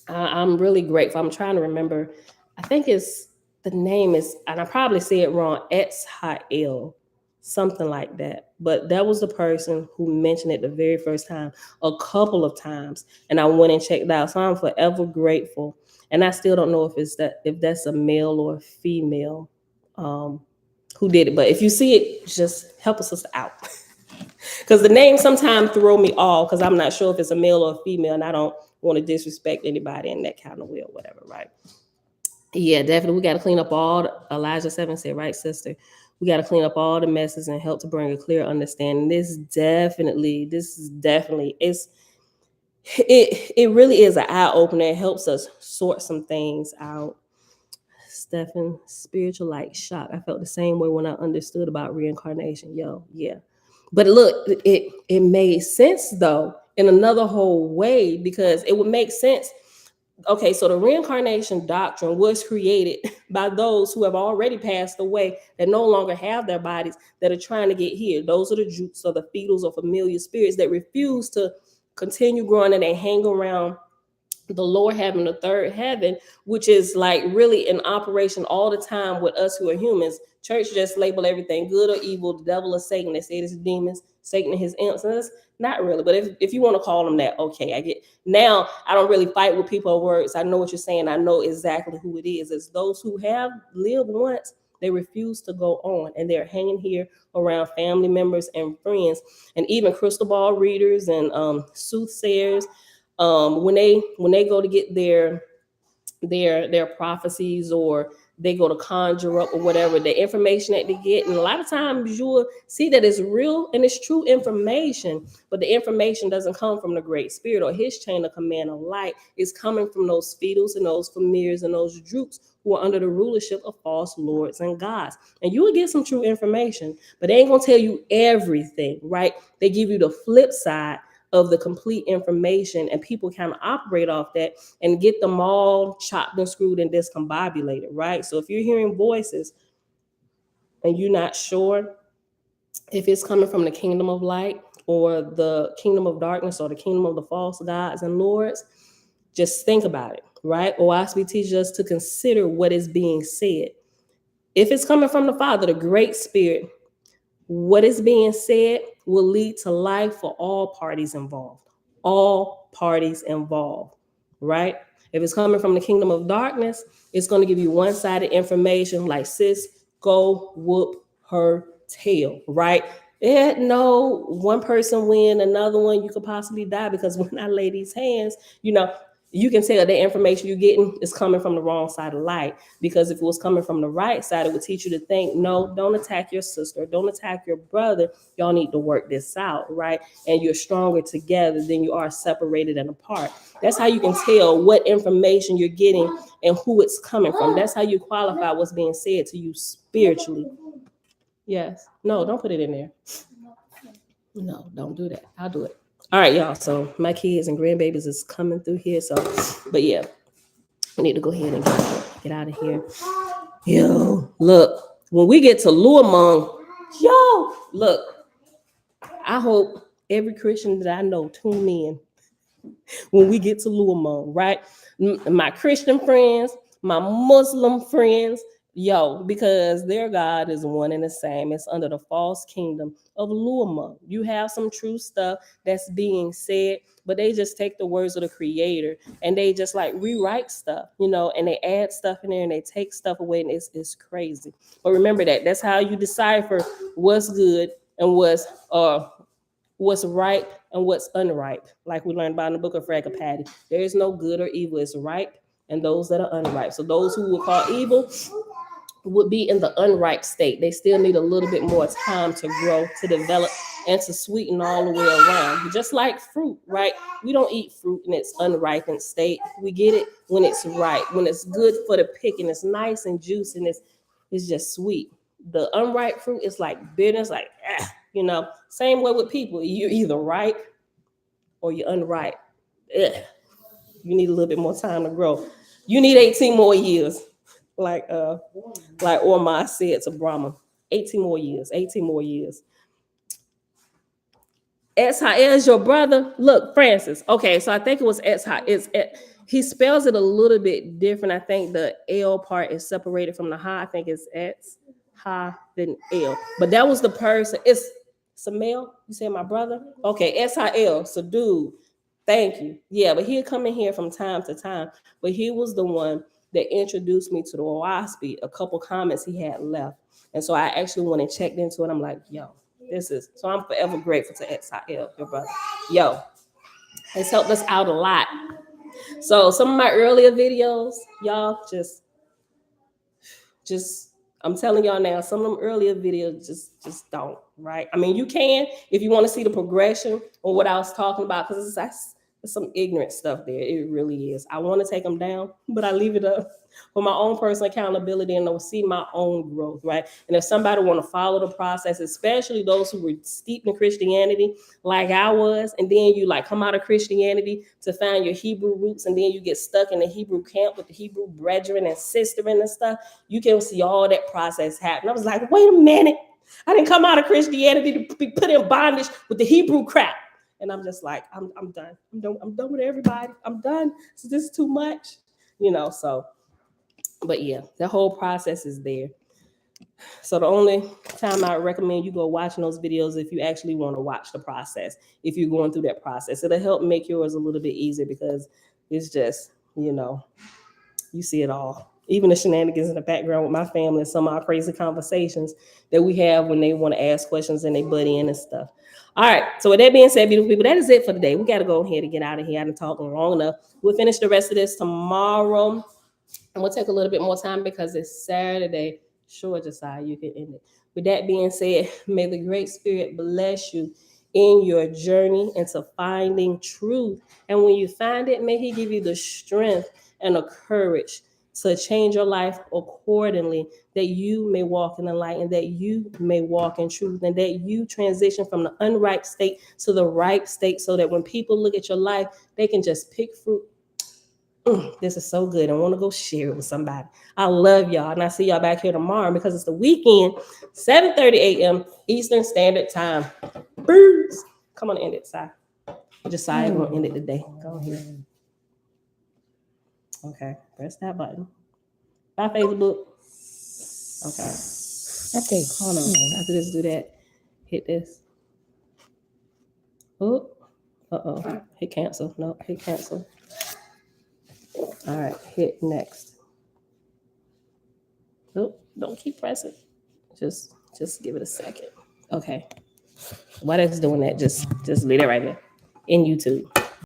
I'm really grateful. I'm trying to remember. I think the name is, and I probably say it wrong, Etzhael, something like that. But that was the person who mentioned it the very first time, a couple of times, and I went and checked it out. So I'm forever grateful. And I still don't know if that's a male or a female who did it. But if you see it, just help a sister out. Because the names sometimes throw me off because I'm not sure if it's a male or a female, and I don't want to disrespect anybody in that kind of way or whatever, right? Yeah, definitely. We got to clean up Elijah 7 said, right, sister? We got to clean up all the messes and help to bring a clear understanding. This is definitely, it really is an eye opener. It helps us sort some things out. Stephen, spiritual light shock. I felt the same way when I understood about reincarnation. Yo, yeah. But look, it made sense though in another whole way, because it would make sense. Okay, so the reincarnation doctrine was created by those who have already passed away, that no longer have their bodies, that are trying to get here. Those are the jutes or the fetals or familiar spirits that refuse to continue growing, and they hang around the lower heaven, the third heaven, which is like really in operation all the time with us who are humans. Church just label everything good or evil, the devil or Satan. They say it's demons, Satan and his imps. And that's not really, but if you want to call them that, okay, I get. Now I don't really fight with people of words. I know what you're saying. I know exactly who it is. It's those who have lived once. They refuse to go on, and they're hanging here around family members and friends, and even crystal ball readers and soothsayers. When they go to get their prophecies, or they go to conjure up or whatever, the information that they get, and a lot of times you will see that it's real and it's true information, but the information doesn't come from the Great Spirit or his chain of command of light. It's coming from those fetals and those familiars and those droops who are under the rulership of false lords and gods. And you will get some true information, but they ain't gonna tell you everything, right? They give you the flip side of the complete information, and people kind of operate off that and get them all chopped and screwed and discombobulated, right? So if you're hearing voices and you're not sure if it's coming from the kingdom of light or the kingdom of darkness or the kingdom of the false gods and lords, just think about it, right? Oahspe teaches us to consider what is being said. If it's coming from the Father, the Great Spirit, what is being said will lead to life for all parties involved. All parties involved, right? If it's coming from the kingdom of darkness, it's going to give you one-sided information like, sis, go whoop her tail, right? No, one person win, another one, you could possibly die, because when I lay these hands, you can tell the information you're getting is coming from the wrong side of light. Because if it was coming from the right side, it would teach you to think, no, don't attack your sister, don't attack your brother. Y'all need to work this out, right? And you're stronger together than you are separated and apart. That's how you can tell what information you're getting and who it's coming from. That's how you qualify what's being said to you spiritually. Yes. No, don't put it in there. No, don't do that. I'll do it. All right, y'all. So my kids and grandbabies is coming through here. So, but yeah, I need to go ahead and get out of here. Yo, look, when we get to Luamong, look, I hope every Christian that I know tune in when we get to Luamong, right? My Christian friends, my Muslim friends, because their God is one and the same. It's under the false kingdom of Luamong. You have some true stuff that's being said, but they just take the words of the Creator and they just like rewrite stuff, and they add stuff in there and they take stuff away, and it's crazy. But remember that's how you decipher what's good and what's right and what's unripe. Like we learned about in the book of Fragapati, there is no good or evil. It's ripe and those that are unripe. So those who would call evil would be in the unripe state. They still need a little bit more time to grow, to develop, and to sweeten all the way around. Just like fruit, right? We don't eat fruit in its unripened state. We get it when it's ripe, when it's good for the picking. It's nice and juicy, and it's just sweet. The unripe fruit is like bitterness, like Same way with people. You're either ripe or you're unripe. You need a little bit more time to grow. You need 18 more years. Like Orma said to Brahma, 18 more years. Exha is your brother. Look, Francis. Okay, so I think it was Exha. He spells it a little bit different. I think the L part is separated from the ha. I think it's X, ha, then L. But that was the person. It's Samel. You say my brother? Okay, S-I-L. So dude, thank you. Yeah, but he'll come in here from time to time. But he was the one that introduced me to the Oahspe, a couple comments he had left. And so I actually went and checked into it. I'm like, yo, this is, so I'm forever grateful to XIL, your brother. Yo, it's helped us out a lot. So some of my earlier videos, y'all just I'm telling y'all now, some of them earlier videos just don't, right? I mean, you can if you want to see the progression or what I was talking about, because that's some ignorant stuff there. It really is. I want to take them down, but I leave it up for my own personal accountability and to see my own growth, right? And if somebody want to follow the process, especially those who were steeped in Christianity like I was, and then you like come out of Christianity to find your Hebrew roots, and then you get stuck in the Hebrew camp with the Hebrew brethren and sisterin and stuff, you can see all that process happen. I was like, wait a minute. I didn't come out of Christianity to be put in bondage with the Hebrew crap. And I'm just like, I'm done. I'm done with everybody. I'm done. So this is too much, so. But yeah, the whole process is there. So the only time I recommend you go watching those videos if you actually want to watch the process. If you're going through that process, it'll help make yours a little bit easier, because it's just, you see it all. Even the shenanigans in the background with my family and some of our crazy conversations that we have when they want to ask questions and they butt in and stuff. All right. So with that being said, beautiful people, that is it for today. We got to go ahead and get out of here. I didn't talk long enough. We'll finish the rest of this tomorrow. And we'll take a little bit more time because it's Saturday. Sure, Josiah, you can end it. With that being said, may the Great Spirit bless you in your journey into finding truth. And when you find it, may He give you the strength and the courage to change your life accordingly, that you may walk in the light and that you may walk in truth, and that you transition from the unripe state to the ripe state, so that when people look at your life, they can just pick fruit. This is so good. I want to go share it with somebody. I love y'all. And I see y'all back here tomorrow because it's the weekend, 7:30 a.m. Eastern Standard Time. Birds. Come on, end it, Si. Josiah won't end it today. Go ahead. Okay. Press that button. Bye, Facebook. Okay, hold on. After this, do that. Hit this. Oh, hit cancel. No, hit cancel. All right, hit next. Oh, don't keep pressing. Just give it a second. Okay. While that's doing that, just leave it right there in YouTube.